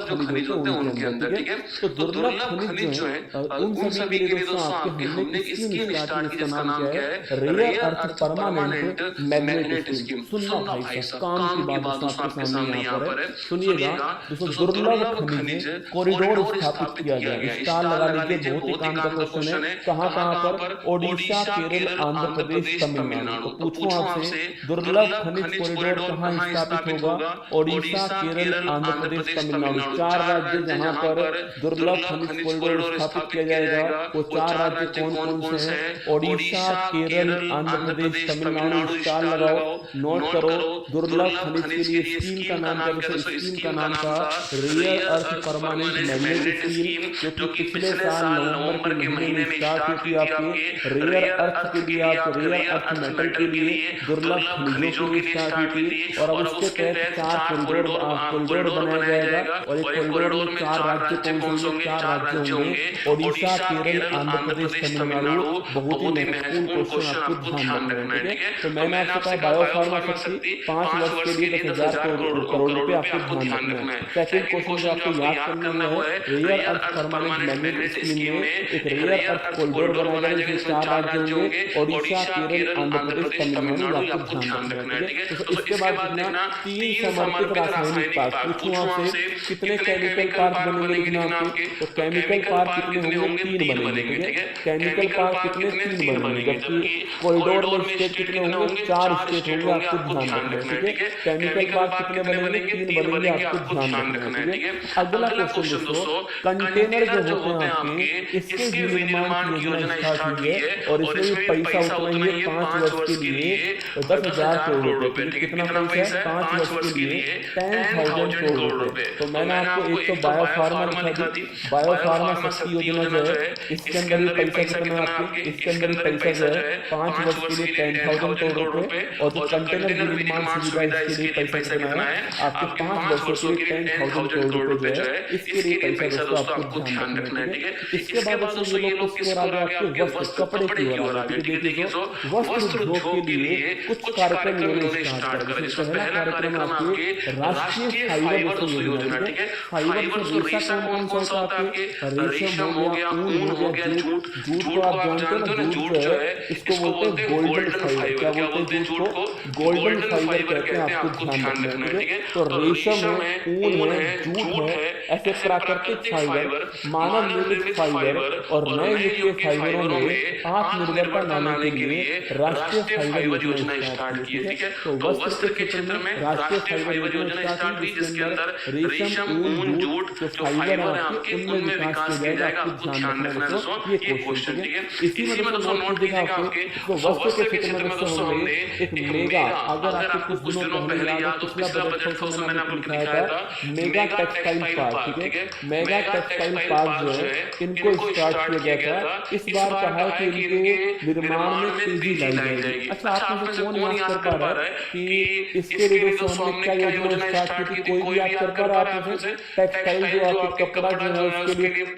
जो खनिज होते हैं उनके अंदर, ठीक है। तो दुर्लभ खनिज जो है उन सभी के लिए दोस्तों आपके हमने स्कीम स्टार्ट की जिसका नाम क्या है, रियर अर्थ परमानेंट मैग्नेट स्कीम। सुनना भाई साहब, काम की बात आपके सामने यहाँ पर है, सुनिएगा दोस्तों। दुर्लभ खनिज कॉरिडोर स्थापित किया गया। स्टार लगा लीजिए, बहुत ही काम का क्वेश्चन है। कहाँ पर, ओडिशा, केरल, आंध्र प्रदेश, तमिलनाडु। तो पूछो आपसे दुर्लभ खनिज कॉरिडोर कहाँ स्थापित होगा, ओडिशा, केरल, आंध्र प्रदेश, तमिलनाडु। 4 राज्य जहाँ पर दुर्लभ खनिज कॉरिडोर स्थापित किया जाएगा, वो 4 राज्य कौन कौन से हैं, ओडिशा, केरल, आंध्र प्रदेश, तमिलनाडु। स्टार लगाओ, नोट करो। दुर्लभ खनिज के लिए स्कीम का नाम क्या है, स्कीम का नाम था रियर अर्थ परमानेंट मैग्नेट स्कीम, जो कि पिछले साल नवंबर के महीने में स्टार्ट हुई थी। आपके रियर अर्थ के लिए, आप रियर अर्थ मेटल के लिए दुर्लभ खनिजों के लिए स्टार्ट हुई थी। और अब उसके तहत 4 कॉरिडोर बनाया जाएगा, और एक कॉरिडोर में 4 राज्य कौन से होंगे, 4 राज्य होंगे ओडिशा, केरल, आंध्र प्रदेश, तमिलनाडु। बहुत ही महत्वपूर्ण क्वेश्चन आपको ध्यान रखना है, ठीक है। तो मैंने आपको कहा बायोफार्मा शक्ति 5 वर्ष के लिए 10,000 करोड़ रुपए आपको ध्यान रखना है। सेकंड क्वेश्चन जो आपको याद करना है, rare earth permanent magnet scheme में एक रेयर अर्थ कॉरिडोर बनाया जाएगा जिसमें 4 राज्य होंगे, ओडिशा, केरल, आंध्र प्रदेश, तमिलनाडु, आपको ध्यान रखना है, ठीक है। तो इसके बाद देखना 3 समर्पित रासायनिक पार्क, पूछूं आपसे कितने केमिकल पार्क बनेंगे, लिखना आपके, तो केमिकल पार्क कितने होंगे, 3 बनेंगे, ठीक है। केमिकल पार्क कितने, 3 बनेंगे, जबकि कॉरिडोर में स्टेट कितने होंगे, 4 स्टेट होंगे, आपको ध्यान रखना है, ठीक है। केमिकल पार्क कितने बनेंगे, 3 बनेंगे, आपको ध्यान रखना है, ठीक है। अगला क्वेश्चन दोस्तों, कंटेनर जो होते हैं आपके, इसके विनिर्माण की योजना स्टार्ट हुई है और इसमें भी पैसा उतना ही है 5 वर्ष के लिए 10,000 करोड़ रुपए, कितना पैसा है, 5 वर्ष के लिए 10,000 करोड़ रुपए। तो मैंने आपको एक तो बायोफार्मा लिखा दी, बायोफार्मा शक्ति योजना जो है इसके अंदर भी पैसा कितना है आपके, इसके अंदर भी पैसा जो है 5 वर्ष के लिए 10,000 करोड़ रुपए, और जो कंटेनर विनिर्माण सुविधा इसके लिए पैसा कितना है आपके 5 वर्षों के लिए 10,000 करोड़ रुपए जो है, इसके लिए पैसा दोस्तों आपको ध्यान रखना है, ठीक है। इसके बाद दोस्तों ये लोग उसके बाद आपके वस्त्र कपड़े की ओर आगे, देखिए वस्त्र उद्योग के लिए कुछ कार्यक्रम इन्होंने स्टार्ट करा। जैसे पहला कार्यक्रम आपके राष्ट्रीय फाइबर योजना, ठीक है। फाइबर से रेशा कौन कौन सा होता है आपके, रेशम हो गया, ऊन हो गया, जूट, जूट को आप जानते हो ना, जूट जो है इसको बोलते हैं गोल्डन फाइबर, क्या बोलते हैं जूट को, गोल्डन फाइबर कहते हैं, आपको ध्यान रखना है, ठीक है। तो रेशम है, ऊन है, जूट है, ऐसे प्राकृतिक फाइबर, मानव निर्मित फाइबर और नए युग के फाइबरों में आत्मनिर्भरता लाने के लिए राष्ट्रीय फाइबर योजना स्टार्ट की है, ठीक है। तो वस्त्र के क्षेत्र में राष्ट्रीय फाइबर योजना स्टार्ट हुई जिसके अंदर रेशम, ऊन, जूट जो फाइबर है आपके उनमें विकास किया जाएगा, आपको ध्यान रखना है दोस्तों ये क्वेश्चन, ठीक है। इसी में दोस्तों नोट कीजिएगा आपके, तो वस्त्र के क्षेत्र में दोस्तों हमने एक मेगा, अगर आपको कुछ दिनों पहले याद हो, पिछला बजट फंक्शन मैंने आपको दिखाया था, मेगा टेक्सटाइल पार्क, ठीक है। मेगा टेक्सटाइल पार्क जो है इनको स्टार्ट किया गया था। इस बार कहा है कि इनके निर्माण में तेजी लाई जाएगी। अच्छा, आप में से कौन याद कर पा रहा है कि इसके लिए दोस्तों हमने क्या योजना स्टार्ट की थी, कोई भी याद कर पा रहा है आप में से? टेक्सटाइल जो आपके कपड़ा जो है उसके लिए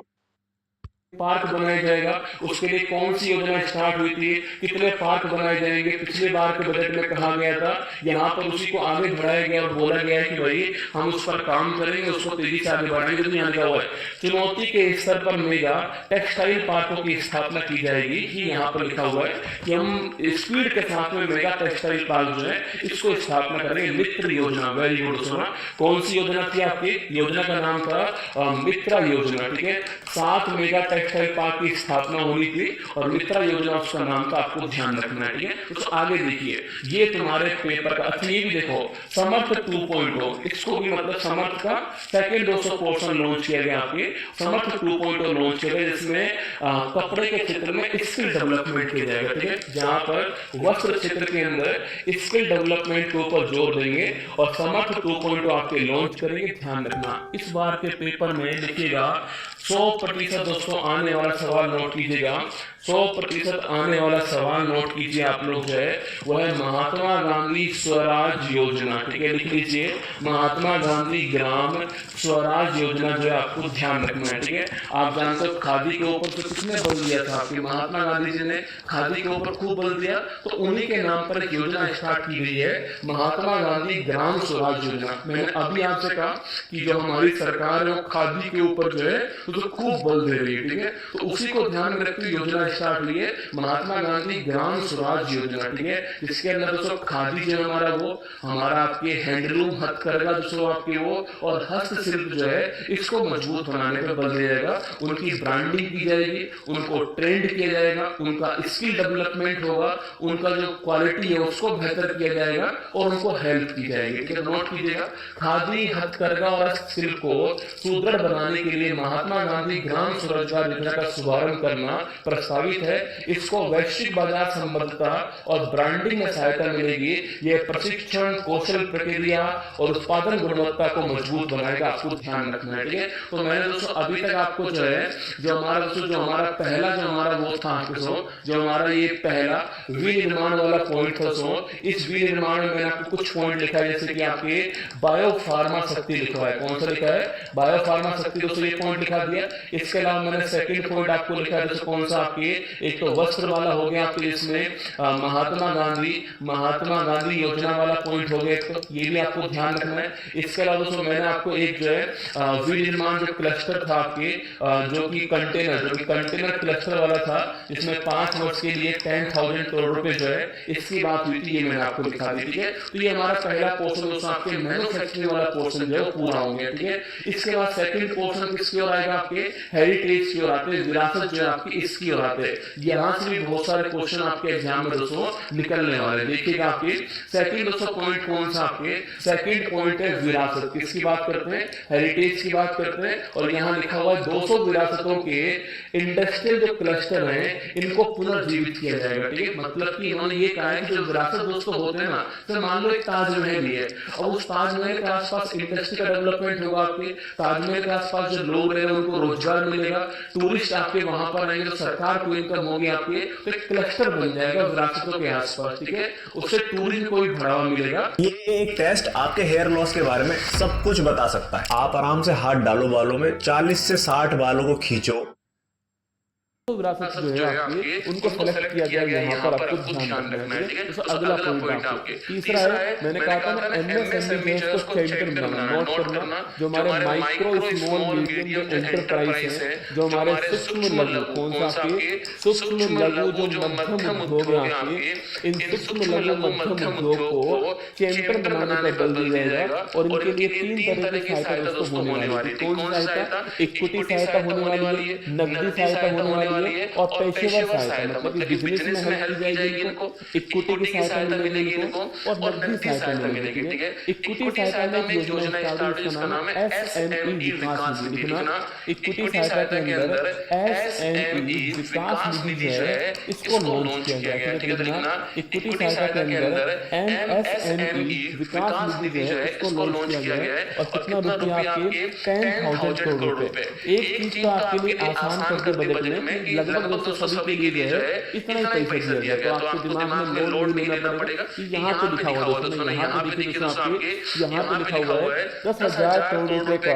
पार्क बनाया जाएगा, उसके लिए कौन सी योजना स्टार्ट हुई थी, कितने पार्क बनाए जाएंगे, पिछले बार के बजट में कहा गया था, यहाँ पर उसी को आगे बढ़ाया गया और बोला गया है कि भाई हम उस पर काम करेंगे, उसको तेजी से आगे बढ़ाएंगे। तो यहाँ लिखा हुआ है चुनौती के स्तर पर मेगा टेक्सटाइल पार्कों की स्थापना की जाएगी, कि यहाँ पर लिखा हुआ है कि हम स्पीड के साथ में मेगा टेक्सटाइल पार्क जो है इसको स्थापना करेंगे। मित्र योजना, वेरी गुड सुना, कौन सी योजना थी आपकी, योजना का नाम था मित्रा योजना, ठीक है। 7 मेगा टेक्सटाइल पार्क की स्थापना होनी थी और मित्रा योजना उसका नाम था, आपको ध्यान रखना है, ठीक है। तो आगे देखिए, ये तुम्हारे पेपर का, अच्छा ये भी देखो समर्थ 2.0, इसको भी मतलब समर्थ का सेकंड 200 पोर्शन लॉन्च किया गया आपके, समर्थ 2.0 लॉन्च किया गया, जिसमें कपड़े के क्षेत्र में स्किल डेवलपमेंट किया जाएगा, ठीक है। जहां पर वस्त्र क्षेत्र के अंदर स्किल डेवलपमेंट के ऊपर जोर देंगे और समर्थ 2.0 आपके लॉन्च करेंगे, ध्यान रखना। इस बार के पेपर में लिखिएगा 100% दोस्तों आने वाला सवाल नोट कीजिएगा, 100% आने वाला सवाल नोट कीजिए आप लोग जो है वह है महात्मा गांधी स्वराज योजना, ठीक है। लिख लीजिए महात्मा गांधी ग्राम स्वराज योजना जो है आपको ध्यान रखना है, ठीक है। आप जानते हो खादी के ऊपर तो किसने बल दिया था, आपके महात्मा गांधी जी ने खादी के ऊपर खूब बल दिया, तो उन्हीं के नाम पर एक योजना स्टार्ट की गई है, महात्मा गांधी ग्राम स्वराज योजना। मैंने अभी आपसे कहा कि जो हमारी सरकार है वो खादी के ऊपर जो है तो खूब बल दे रही है, ठीक है। तो उसी को ध्यान में रखते हुए योजना स्टार्ट हुई है महात्मा गांधी ग्राम स्वराज योजना, ठीक है। जिसके अंदर दोस्तों खादी जो हमारा वो हमारा आपके हैंडलूम हथकरघा दोस्तों आपके वो और हस्तशिल्प जो है इसको मजबूत बनाने पर बल दिया जाएगा, उनकी ब्रांडिंग की जाएगी, उनको ट्रेंड किया जाएगा, उनका स्किल डेवलपमेंट होगा, उनका जो क्वालिटी है उसको बेहतर किया जाएगा और उनको हेल्प की जाएगी, ठीक है। नोट कीजिएगा, खादी हथकरघा और हस्तशिल्प को सुदृढ़ बनाने के लिए महात्मा गांधी ग्राम स्वरोजगार योजना का शुभारंभ करना प्रस्तावित है। इसको वैश्विक बाजार संबद्धता और ब्रांडिंग में सहायता मिलेगी। यह प्रशिक्षण, कौशल प्रक्रिया और उत्पादन गुणवत्ता को मजबूत बनाएगा, आपको ध्यान रखना है, ठीक है। तो मैंने दोस्तों अभी तक आपको जो है जो हमारा पहला जो हमारा वो था जो हमारा ये पहला विनिर्माण वाला पॉइंट था, इस विनिर्माण में मैंने आपको कुछ पॉइंट लिखा है, जैसे कि आपके बायोफार्मा शक्ति लिखा है, कौन सा लिखा है, बायोफार्मा शक्ति। दोस्तों ये पॉइंट लिखा दिया दिया। इसके अलावा मैंने सेकंड पॉइंट आपको लिखा है जैसे कौन सा आपके, एक तो वस्त्र वाला हो गया आपके, जिसमें महात्मा गांधी योजना वाला पॉइंट हो गया, तो ये भी आपको ध्यान रखना है। इसके अलावा दोस्तों मैंने आपको एक जो है विनिर्माण जो क्लस्टर था आपके, जो कि कंटेनर क्लस्टर वाला था, जिसमें 5 वर्ष के लिए 10,000 करोड़ रुपए जो है इसकी बात हुई थी, ये मैंने आपको लिखा दी। ठीक है, तो ये हमारा पहला पोर्शन दोस्तों आपके मैन्युफैक्चरिंग वाला पोर्शन जो है पूरा हो गया। ठीक है, इसके बाद सेकंड पोर्शन किसकी ओर आएगा, आपके हेरिटेज की ओर आते हैं, विरासत जो है आपकी इसकी ओर आते हैं। यहाँ से भी बहुत सारे क्वेश्चन आपके एग्जाम में दोस्तों निकलने वाले। देखिएगा आपके सेकंड दोस्तों पॉइंट कौन सा, आपके सेकंड पॉइंट है विरासत। किसकी बात करते हैं, हेरिटेज की बात करते हैं। और यहाँ लिखा हुआ है 200 विरासतों के इंडस्ट्रियल जो क्लस्टर हैं इनको पुनर्जीवित किया जाएगा। ठीक है, मतलब कि इन्होंने ये कहा है कि जो विरासत दोस्तों होते हैं ना, तो मान लो एक ताजमहल ही है और उस ताजमहल के आसपास इंडस्ट्री का डेवलपमेंट होगा, आपके ताजमहल के आसपास जो लोग रहे उनको रोजगार मिलेगा, टूरिस्ट आपके वहां पर आएंगे, तो सरकार को इनकम होगी आपके, तो एक क्लस्टर बन जाएगा विरासतों के आसपास। ठीक है, उससे टूरिज्म को भी बढ़ावा मिलेगा। ये एक टेस्ट आपके हेयर लॉस के बारे में सब कुछ बता सकता है। आप आराम से हाथ डालो बालों में, 40 से 60 बालों को खींचो। तो विरासत जो है आपके उनको सेलेक्ट किया गया, यहाँ पर आपको ध्यान रखना है। ठीक है, तो अगला पॉइंट आपके तीसरा है, मैंने कहा था ना एमएसएमई में इसको सेंटर बनाना, नोट करना, जो हमारे माइक्रो स्मॉल मीडियम जो एंटरप्राइज है, जो हमारे सूक्ष्म लघु, कौन सा आपके सूक्ष्म लघु जो मध्यम उद्योग है आपके, इन सूक्ष्म लघु मध्यम उद्योग को चैंपियन बनाने पर बल दिया जाएगा। और इनके लिए 3 तरह की सहायता दोस्तों होने वाली है। कौन सी सहायता, इक्विटी सहायता होने वाली है, नकदी सहायता होने वाली है और पेशेवर सहायता, मतलब कि बिजनेस में हेल्प की जाएगी इनको, इक्विटी की सहायता मिलेगी इनको और नकदी सहायता मिलेगी। ठीक है, इक्विटी सहायता में एक योजना स्टार्ट हुई, इसका नाम है एसएमई विकास निधि। लिखना, इक्विटी सहायता के अंदर एसएमई विकास निधि जो है इसको लॉन्च किया गया। ठीक है, लिखना, इक्विटी सहायता के अंदर एसएमई विकास निधि जो है इसको लॉन्च किया गया है। और कितना रुपया आपके 10,000 करोड़ रुपए। एक चीज तो आपके लिए आसान कर दे बजट में, लगभग दोस्तों सभी के लिए जो है इतना ही पैसा दिया गया, तो आपके दिमाग में लोड नहीं लेना पड़ेगा कि यहाँ पे लिखा हुआ दोस्तों, यहाँ पे देखिए दोस्तों आपके यहाँ पे लिखा हुआ है 10,000 करोड़ रुपए का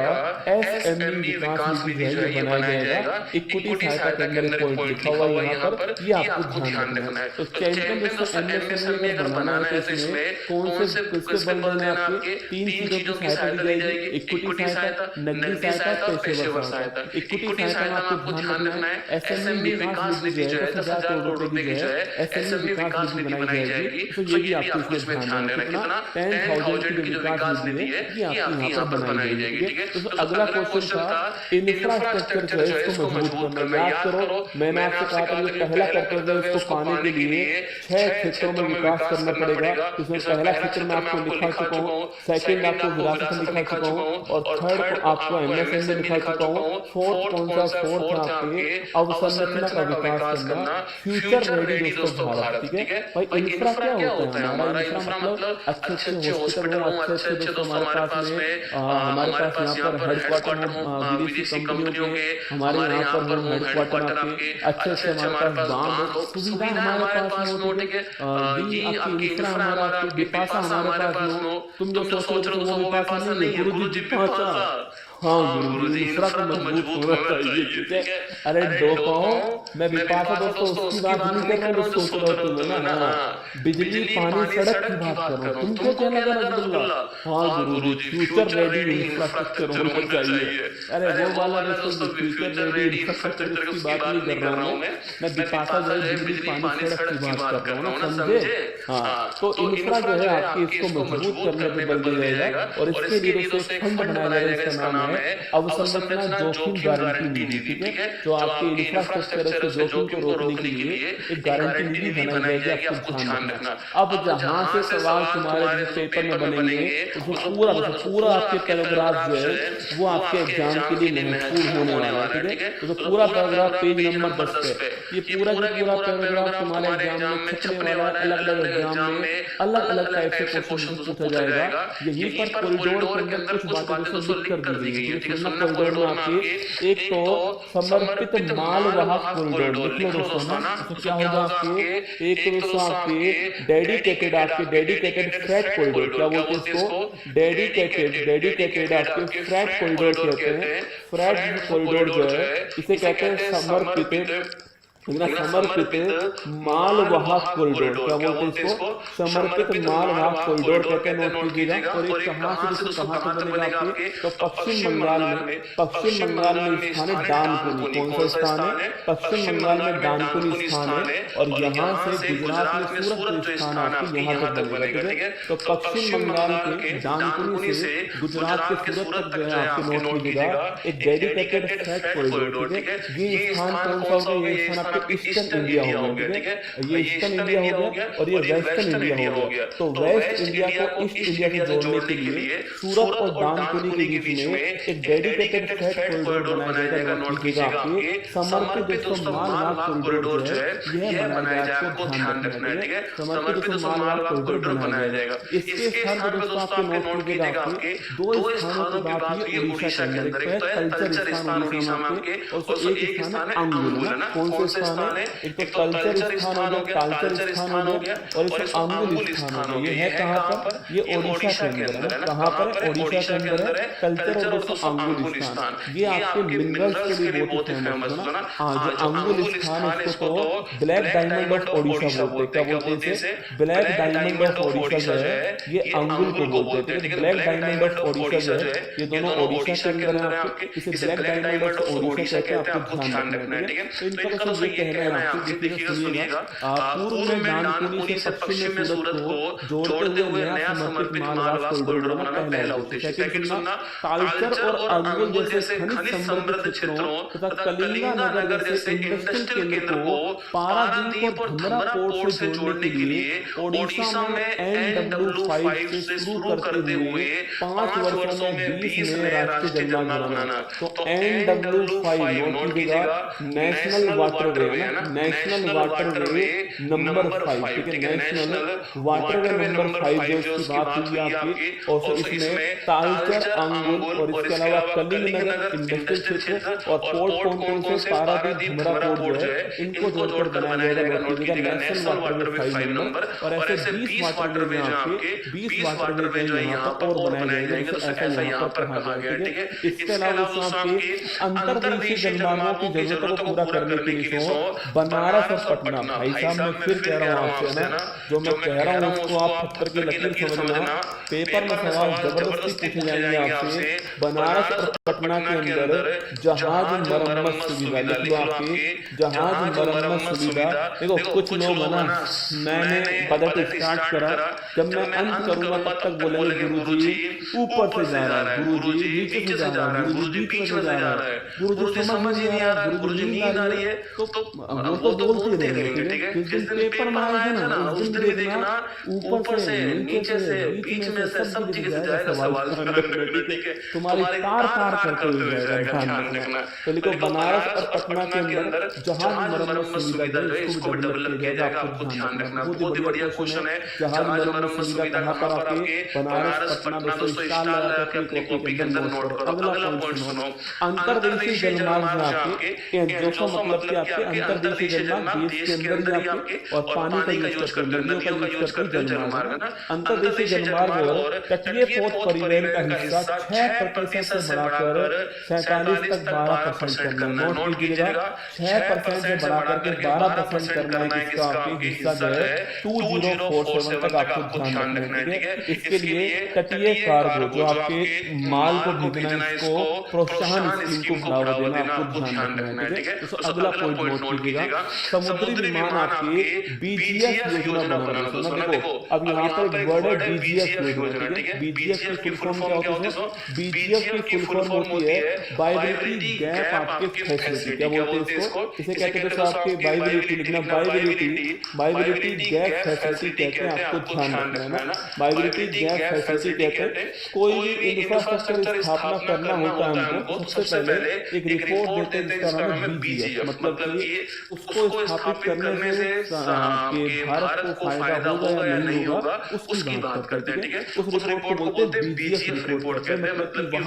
एसएमई विकास निधि जो है ये बनाया जाएगा। इक्विटी सहायता के अंदर एक पॉइंट लिखा हुआ है यहाँ पर, ये आपको ध्यान रखना है। तो चैंपियन दोस्तों एमएसएमई अगर बनाना है तो इसमें कौन से किसके बल देना है, आपके 3 चीजों की सहायता दी जाएगी, इक्विटी सहायता, नकदी सहायता, पेशेवर सहायता। इक्विटी सहायता में आपको ध्यान रखना है एसएमई विकास निधि जो है 10,000 करोड़ रुपए की जो है एसएमई विकास निधि बनाई जाएगी। तो ये भी आपको इसमें ध्यान देना, कितना 10,000 की जो विकास निधि है ये आपको यहाँ पर बनाई जाएगी। ठीक है, तो अगला क्वेश्चन था इंफ्रास्ट्रक्चर जो है इसको मजबूत करना। याद करो मैंने आपसे कहा था कि पहला कर्तव्य है इसको पाने के लिए 6 क्षेत्रों में विकास करना पड़ेगा। इसमें पहला क्षेत्र में आपको लिखा चुका हूँ, सेकंड आपको विरासत में लिखा चुका हूँ और थर्ड आपको एमएसएमई में लिखा चुका हूँ। फोर्थ कौन सा, फोर्थ है आपके अवसंरचना का विकास करना, फ्यूचर रेडी दोस्तों भारत। ठीक है भाई, इंफ्रा क्या होता है हमारा, इंफ्रा मतलब अच्छे अच्छे हॉस्पिटल हो, अच्छे अच्छे दोस्तों हमारे पास में हमारे पास यहाँ पर हेडक्वार्टर है विदेशी कंपनियों के, हमारे यहाँ पर हेडक्वार्टर आपके अच्छे अच्छे हमारे पास बांध सुविधा हमारे पास हो। ठीक है, ये आपकी इंफ्रा हमारा, आपकी विपाशा हमारे पास हो। तुम जो सोच रहे हो वो विपाशा नहीं है, गुरु जी विपाशा। हाँ गुरुजी, इंफ्रा को मजबूत होना चाहिए। ठीक है, अरे दो कहो मैं विपाशा दोस्तों उसकी बात नहीं कर रहा हूँ, सोच रहा हूँ तुम ना, बिजली पानी सड़क की बात कर रहा हूँ। तुमको क्या लगा अब्दुल्ला? हाँ गुरुजी, फ्यूचर रेडी इंफ्रास्ट्रक्चर होना चाहिए। अरे वो वाला दोस्तों फ्यूचर रेडी इंफ्रास्ट्रक्चर की बात नहीं कर रहा हूँ मैं विपाशा जो है बिजली पानी सड़क की बात कर रहा हूँ ना, समझे? हाँ, तो इंफ्रा जो है आपकी इसको मजबूत करने पे बल दिया जाएगा और इसके लिए दोस्तों एक फंड बनाया जाएगा, इसका नाम है अवसंरचना जोखिम गारंटी निधि। ठीक है, जो आपके इंफ्रास्ट्रक्चर है जोखिम को रोकने के लिए एक गारंटी निधि बनाई जाएगी, आपको ध्यान रखना। अब जहां से सवाल तुम्हारे पेपर में बनेंगे तो पूरा आपके पैराग्राफ जो है वो आपके एग्जाम के लिए महत्वपूर्ण होने वाला है। ठीक है, तो पूरा पैराग्राफ पेज नंबर 10 पे, ये पूरा पैराग्राफ तुम्हारे एग्जाम में छपने वाला है। अलग अलग एग्जाम में अलग अलग टाइप से क्वेश्चन पूछा जाएगा। यहीं पर कॉरिडोर के अंदर कुछ बातें लिख कर दी गई नहीं है, ठीक है। सुन्नत कॉरिडोर में आपके एक तो समर्पित मालवाहक कॉरिडोर लिख लो दोस्तों ना, तो क्या होगा आपके एक तो दोस्तों आपके डेडिकेटेड फ्रेट कॉरिडोर, क्या बोलते हैं इसको, डेडिकेटेड आपके फ्रेट कॉरिडोर कहते हैं। फ्रेट कॉरिडोर जो है इसे कहते हैं समर्पित मालवाहक कॉरिडोर, क्या बोलते हैं इसको, समर्पित मालवाहक कॉरिडोर कहते हैं। नोट कीजिएगा। और एक कहां से कहां तक बनेगा आपके, तो पश्चिम बंगाल में स्थान है डानकुनी। कौन सा स्थान है, पश्चिम बंगाल में डानकुनी स्थान है। और यहाँ से गुजरात में सूरत जो स्थान आपके यहाँ तक बनेगा, ठीक है। तो पश्चिम बंगाल के डानकुनी से गुजरात के सूरत तक जो है आपके नोट कीजिएगा एक डेडिकेटेड फ्रेट कॉरिडोर, ठीक है। ये स्थान कौन सा होगा, ये स्थान ईस्टर्न इंडिया हो गया, ठीक है। ये ईस्टर्न इंडिया हो गया और ये वेस्टर्न इंडिया हो गया। तो वेस्ट इंडिया को ईस्ट इंडिया से जोड़ने के लिए सूरत और डानकुनी के बीच में एक डेडिकेटेड फ्रेट कॉरिडोर बनाया जाएगा। नोट कीजिएगा आपके समर्पित दोस्तों मालवाहक कॉरिडोर जो है यह बनाया जाएगा, आपको ध्यान रखना है, ठीक है। समर्पित दोस्तों मालवाहक कॉरिडोर बनाया जाएगा। इसके स्थान पर दोस्तों आपके नोट कीजिएगा आपके दो स्थानों की बात की उड़ीसा के अंदर, एक कल्चर स्थान उड़ीसा में आपके, और एक स्थान है अंगुल ना। कौन से स्थान है, एक तो कल्चर स्थान हो गया, तालचर स्थान हो गया, और एक अंगुल स्थान हो गया। ये है कहाँ पर, ये ओडिशा के अंदर है। कहाँ पर, ओडिशा के अंदर है कल्चर और दोस्तों अंगुल स्थान। ये आपके मिनरल्स के लिए बहुत फेमस है ना। हाँ, जो अंगुल स्थान है इसको तो ब्लैक डायमंड ऑफ ओडिशा बोलते हैं। क्या बोलते हैं इसे, ब्लैक डायमंड ऑफ ओडिशा जो है ये अंगुल को बोलते हैं। ब्लैक डायमंड ऑफ ओडिशा जो है ये दोनों ओडिशा के अंदर है आपके, इसे ब्लैक डायमंड ऑफ ओडिशा कहते हैं। आपको ध्यान रखना है, ठीक है। तो इनका दोस्तों ये कहना है आपसे, देखिए सुनिएगा। पूर्व में डानकुनी से पश्चिम में सूरत को जोड़ते हुए नया समर्पित मालवाहक कॉरिडोर बनाना पहला उद्देश्य। सेकंड सुनना, तालचर और अंगुल जैसे खनिज समृद्ध क्षेत्रों तथा कलिंगा नगर जैसे इंडस्ट्रियल केंद्र को पारादीप और धमरा पोर्ट से जोड़ने के लिए ओडिशा में NW5 से शुरू करते हुए 5 वर्षों में 20 नए राष्ट्रीय जलमार्ग बनाना। तो NW5 नोट कीजिएगा, नेशनल वाटरवे है ना, नेशनल वाटरवे नंबर 5, ठीक है। नेशनल वाटरवे नंबर 5 जो इसकी बात हुई आपकी, और इसमें तालचर, अंगुल और इसके अलावा कलिंग नगर इंडस्ट्रियल क्षेत्र और पोर्ट कौन से पारादीप, धमरा पोर्ट जो है इनको जोड़कर बनाया जाएगा नेशनल वाटरवे 5 नंबर। और ऐसे 20 वाटरवे आपके 20 वाटरवे जो यहाँ पर और बनाए जाएंगे, ऐसा यहाँ पर कहा गया, ठीक है। इसके अलावा आपके अंतर्देशीय जलमार्गों की जरूरतों को पूरा करने के लिए बनारस और पटना, भाई साहब मैं फिर कह रहा हूँ आपसे ना, जो मैं कह रहा हूँ उसको आप पत्थर की लकीर समझना। पेपर में सवाल जबरदस्ती पूछे जाएंगे आपसे। बनारस और पटना के अंदर जहाज मरम्मत सुविधा लिख लो आपके, जहाज मरम्मत सुविधा। देखो कुछ लोग है ना, मैंने बजट स्टार्ट करा, जब मैं अंत करूंगा तब तक बोलेंगे गुरुजी ऊपर से जा रहा है, गुरुजी नीचे से जा रहा है, गुरुजी बीच में जा रहा है, गुरुजी समझ नहीं आ रहा, गुरुजी नींद आ रही है। तो वो तो बोलते रहेंगे, ठीक है। जिस दिन पेपर में आएगा ना उस दिन भी देखना ऊपर से नीचे से बीच में से सब जगह से जाएगा सवाल, ठीक है। तुम्हारी तार करते हुए जाएगा, ध्यान रखना। तो लिखो बनारस और पटना के अंदर जहाज मरम्मत सुविधा जो इसको भी डेवलप किया जाएगा, आपको ध्यान रखना। बहुत ही बढ़िया क्वेश्चन है। जहाज मरम्मत सुविधा कहाँ पर आपके, बनारस पटना दोस्तों स्टार लगा के अपनी कॉपी के अंदर नोट करो। अगला पॉइंट सुनो, अंतर्देशीय जलमार्ग है आपके, जो मतलब कि आपके अंतर्देशीय जलमार्ग देश के अंदर ही आपके और पानी का यूज करते हैं, नदियों का यूज करते हैं जलमार्ग है ना। अंतर्देशीय जलमार्ग और तटीय पोत परिवहन का हिस्सा 6% से बढ़ाकर 47 तक 12% करना। नोट कीजिएगा, 6% से बढ़ाकर के 12% करना है किसका, आपके हिस्सा जो है 2047 तक आपको ध्यान रखना है, ठीक है। इसके लिए तटीय कार्गो जो आपके माल को भेजना है इसको प्रोत्साहन स्कीम को बढ़ावा देना, आपको ध्यान रखना है, ठीक है। तो अगला पॉइंट नोट कीजिएगा, समुद्री विमान आपके BGF योजना बनाना। सुना देखो, अब यहाँ पर एक वर्ड है BGF योजना, ठीक है। BGF की फुल फॉर्म क्या होती है, BGF की फुल फॉर्म होती है वायबिलिटी गैप आपके फैसिलिटी। क्या बोलते हैं इसको, इसे कहते हैं आपके वायबिलिटी, लिखना वायबिलिटी गैप फैसिलिटी कहते हैं, आपको ध्यान रखना है ना। वायबिलिटी गैप फैसिलिटी कहते हैं, कोई भी इंफ्रास्ट्रक्चर स्थापना करना होता है हमको सबसे पहले एक रिपोर्ट देते हैं जिसका नाम है BGF, मतलब कि उसको स्थापित करने से कि भारत को फायदा होगा या नहीं होगा उसकी बात करते हैं, ठीक है। उस रिपोर्ट को बोलते हैं बीजीएस रिपोर्ट कहते हैं, मतलब कि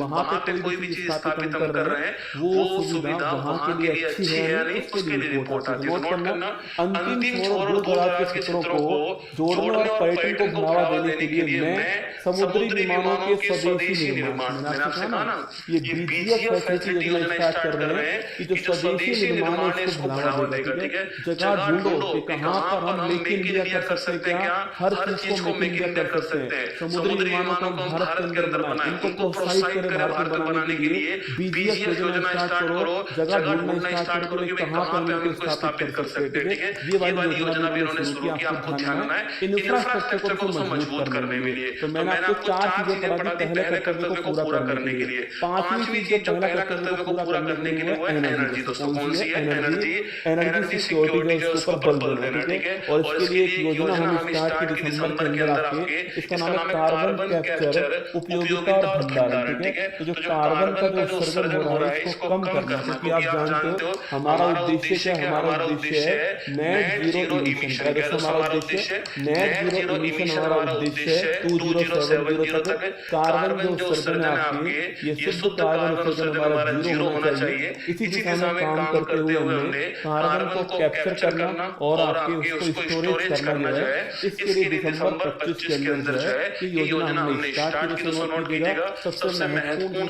वहां पे कोई भी चीज स्थापित हम कर रहे हैं वो सुविधा वहां के लिए अच्छी है या नहीं उसके लिए रिपोर्ट आती है। नोट करना, अंतिम छोर और दूर दराज के क्षेत्रों को जोड़ने और पर्यटन को बढ़ावा देने के लिए मैं समुद्री विमानों के स्वदेशी निर्माण, मैंने आपसे कहा ना ये बीजीएस फैसिलिटी योजना स्टार्ट कर रहे हैं कि जो स्वदेशी निर्माण है इसको बढ़ावा देगा, ठीक है। जगह ढूंढो कि कहां पर हम मेक इन इंडिया कर सकते हैं, क्या हर चीज को मेक इन इंडिया कर सकते हैं। समुद्री विमानों को हम भारत के अंदर बनाएं, इनको प्रोत्साहित करें भारत में बनाने के लिए बीजीएस योजना स्टार्ट करो, जगह ढूंढना स्टार्ट करो कि कहां पर हम इनको स्थापित कर सकते हैं, ठीक है। ये वाली योजना भी उन्होंने शुरू की, आपको ध्यान है इंफ्रास्ट्रक्चर को मजबूत करने के लिए। तो मैंने आपको 4 चीजें बता दी पहले कर्तव्य को पूरा करने के लिए। 5वीं चीज जो पहला कर्तव्य को पूरा करने के लिए वो एनर्जी, दोस्तों कौन सी है? एनर्जी सिक्योरिटी जो इसके ऊपर बल देना, ठीक है। और इसके लिए एक योजना हम स्टार्ट की दिसंबर के अंदर आपके, इसका नाम है कार्बन कैप्चर, उपयोगिता और भंडारण, ठीक है। तो जो कार्बन का जो उत्सर्जन हो रहा है इसको कम करना, क्योंकि आप जानते हो हमारा उद्देश्य क्या है? हमारा उद्देश्य है नेट जीरो इमिशन का। दोस्तों हमारा उद्देश्य नेट जीरो इमिशन, हमारा उद्देश्य है 2070 तक कार्बन जो उत्सर्जन है आपके, ये शुद्ध कार्बन उत्सर्जन हमारा जीरो होना चाहिए। इसी दिशा में काम करते हुए हमने कार्बन को कैप्चर करना और आपके उसको स्टोरेज करना जो है, इसके लिए दिसंबर 25 के अंदर जो है ये योजना हमने स्टार्ट की। दोस्तों नोट कीजिएगा, सबसे महत्वपूर्ण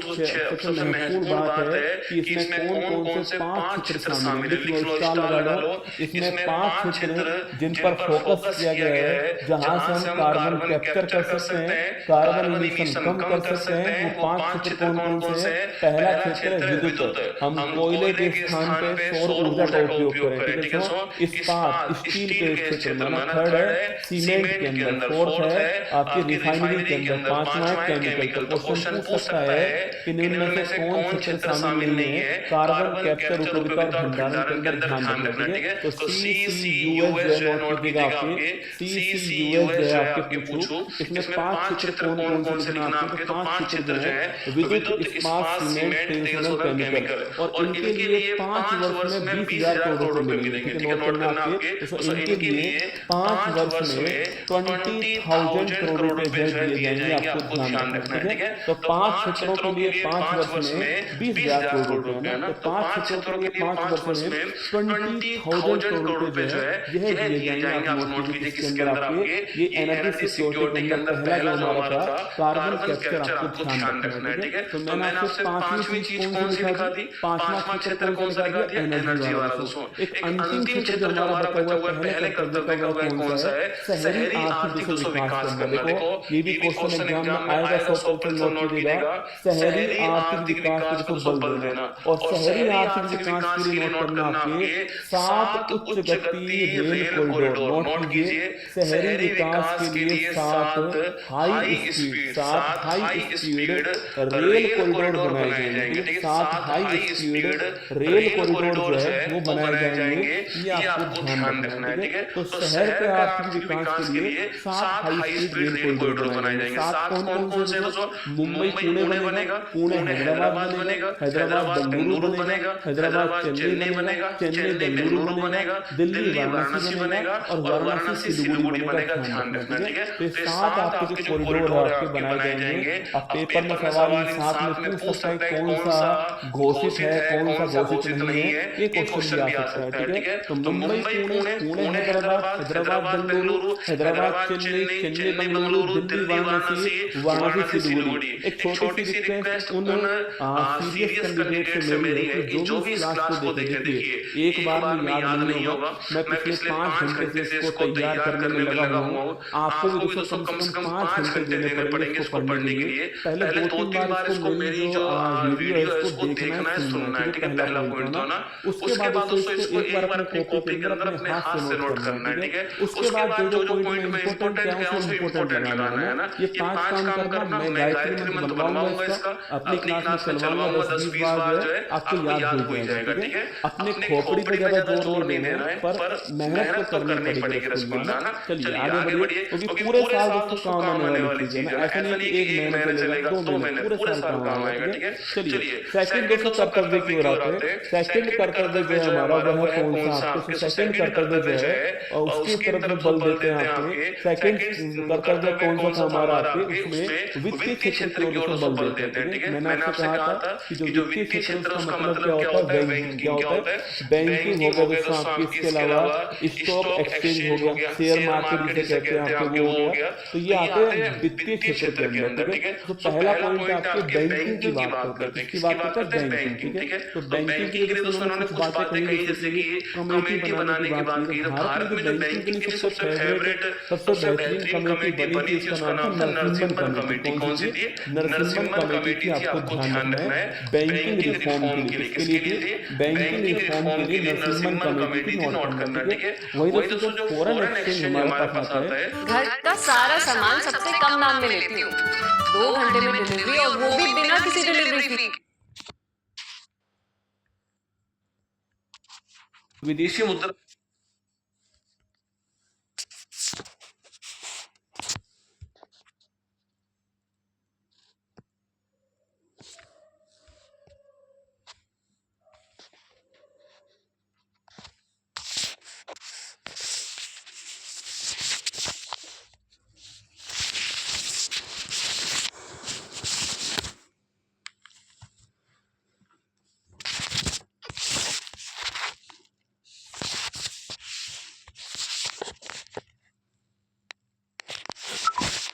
बात है कि इसमें कौन कौन से 5 क्षेत्र शामिल है। इसमें स्टार लगा लो, इसमें 5 क्षेत्र जिन पर फोकस किया गया है, जहां से हम कार्बन कैप्चर कर सकते हैं, कार्बन इमिशन कम कर सकते हैं। वो 5 क्षेत्र कौन कौन से हैं? पहला क्षेत्र है विद्युत, हम कोयले के स्थान पे सौर ऊर्जा का उपयोग करें, ठीक है। इस्पात, स्टील के क्षेत्र में, थर्ड है सीमेंट के अंदर, फोर्थ है आपकी रिफाइनरी के अंदर, 5वां है केमिकल। क्वेश्चन पूछ सकता है कि निम्न में से कौन क्षेत्र शामिल नहीं है कार्बन कैप्चर, उपयोगिता और भंडारण के अंदर? ध्यान रखना, ठीक है। तो CCUS जो नोट कीजिएगा आपके, CCUS जो है आपके पूछो, इसमें 5 क्षेत्र कौन से लिखना आपके? तो 5 क्षेत्र जो है विद्युत, इस्पात, सीमेंट, टेंशन और केमिकल, और इनके लिए 5 वर्ष में 20,000 करोड़ रुपए मिलेंगे, ठीक है। नोट करना आपके, तो इनके लिए 5 वर्ष में 20,000 करोड़ रुपए दिए जाएंगे, आपको ध्यान रखना है, ठीक है। तो 5 क्षेत्रों के लिए 5 वर्ष में 20,000 करोड़ रुपए है ना, तो 5 क्षेत्रों के लिए 5 वर्ष में 20,000 करोड़ रुपए जो है यह दिए जाएंगे। आप नोट कीजिए किसके अंदर आपके, ये एनर्जी सिक्योरिटी के अंदर पहला जो हमारा था कार्बन कैप्चर, आपको ध्यान रखना है, ठीक है। तो मैंने आपसे 5वीं चीज कौन सी दिखा दी? 5वां क्षेत्र कौन सा दिया? एनर्जी वाला। दोस्तों एक अंतिम क्षेत्र जो हमारा बचा हुआ है पहले कर्तव्य का कौन सा है? शहरी आर्थिक विकास करना। देखो ये भी क्वेश्चन एग्जाम में आएगा, 100% नोट कीजिएगा, शहरी आर्थिक विकास को बल देना। और शहरी आर्थिक विकास के लिए नोट करना आपके 7 उच्च गति रेल कॉरिडोर, नोट कीजिए शहरी विकास के लिए 7 हाई स्पीड रेल कॉरिडोर बनाए जाएंगे। 7 हाई स्पीड रेल कॉरिडोर जो है वो बनाए जाएंगे, ये आपको ध्यान रखना है, ठीक है। तो शहर के आर्थिक विकास के लिए 7 हाई स्पीड रेल कॉरिडोर बनाए जाएंगे। 7 कौन से? दोस्तों मुंबई पुणे बनेगा, पुणे हैदराबाद बनेगा, हैदराबाद बेंगलुरु बनेगा, हैदराबाद चेन्नई बनेगा, चेन्नई बेंगलुरु बनेगा, दिल्ली वाराणसी बनेगा और वाराणसी सिलीगुड़ी बनेगा। ध्यान रखना, ठीक है। तो 7 आपके जो कॉरिडोर आपके बनाए जाएंगे। अब पेपर में सवाल 7 में पूछ सकता है कौन सा घोषित है, कौन सा घोषित नहीं है, ये क्वेश्चन भी आ सकता है, ठीक है। तो मुंबई पुणे हैदराबाद बेंगलुरु, हैदराबाद चेन्नई, चेन्नई बेंगलुरु, दिल्ली वाराणसी, वाराणसी सिलीगुड़ी। एक छोटी सी रिक्वेस्ट उन सीरियस कैंडिडेट से मेरी है कि जो भी इस क्लास को देखे, देखिए एक बार में याद नहीं होगा, मैं पिछले 5 घंटे से इसको तैयार करने में लगा हुआ हूँ। आपको भी दोस्तों कम से कम 5 घंटे देने पड़ेंगे इसको पढ़ने के लिए। पहले 2-3 बार इसको मेरी जो वीडियो है इसको देखना है, सुनना है, ठीक है। पहला पॉइंट होना, उसके बाद दोस्तों इसको एक बार अपने कॉपी के अंदर अपने हाथ से नोट करना है, ठीक है। उसके बाद जो पॉइंट में इंपॉर्टेंट है उसको इंपॉर्टेंट लगाना है ना। ये 5 काम करना, मैं गायत्री मंत्र बनवाऊंगा इसका, अपनी क्लास में चलवाऊंगा 10-20 बार जो है आपको याद हो जाएगा, ठीक है। अपने खोपड़ी पे ज्यादा जोर नहीं देना है, पर मेहनत तो करनी पड़ेगी रसगुल्ला ना। चलिए आगे बढ़िए, क्योंकि पूरे साल दोस्तों काम आने वाली चीज है ना, ऐसा नहीं कि 1 महीने चलेगा, 2 महीने, पूरे साल काम आएगा, ठीक है। चलिए सेकंड दोस्तों कर्तव्य की ओर आते हैं। सेकंड कर्तव्य जो है हमारा वह है कौन सा आपके, तो सेकंड कर्तव्य जो है और उसकी तरफ बल देते हैं आपके। सेकंड कर्तव्य कौन सा था हमारा आपके, उसमें वित्तीय क्षेत्र की ओर से बल देते हैं। ठीक है, मैंने आपसे कहा था कि जो वित्तीय क्षेत्र उसका मतलब क्या होता है, बैंकिंग। क्या होता है, बैंकिंग हो गया दोस्तों आपके, इसके अलावा स्टॉक एक्सचेंज हो गया, शेयर मार्केट जिसे कहते हैं आपके, वो हो गया। तो ये आते हैं वित्तीय क्षेत्र के अंदर। ठीक है, तो पहला पॉइंट आपके बैंकिंग की बात करते हैं, किसकी बात करते हैं, बैंकिंग। ठीक है, तो बैंकिंग के लिए दोस्तों उन्होंने कुछ बातें कही, जैसे कि कमेटी बनाने की बात की। तो भारत में जो बैंकिंग के लिए सबसे फेवरेट, सबसे बेहतरीन कमेटी बनी थी, उसका नाम था नरसिम्हन कमेटी। कौन सी थी, नरसिम्हन कमेटी थी। आपको ध्यान रखना है बैंकिंग रिफॉर्म के लिए, किसके लिए थी, बैंकिंग रिफॉर्म के लिए नरसिम्हन कमेटी थी, नोट करना। ठीक है, वही दोस्तों जो फॉरेन एक्सचेंज हमारे पास आता है, घर का सारा सामान सबसे कम दाम में लेती हूँ, 2 घंटे में डिलीवरी, और वो भी बिना किसी डिलीवरी फी। विदेशी मुद्रा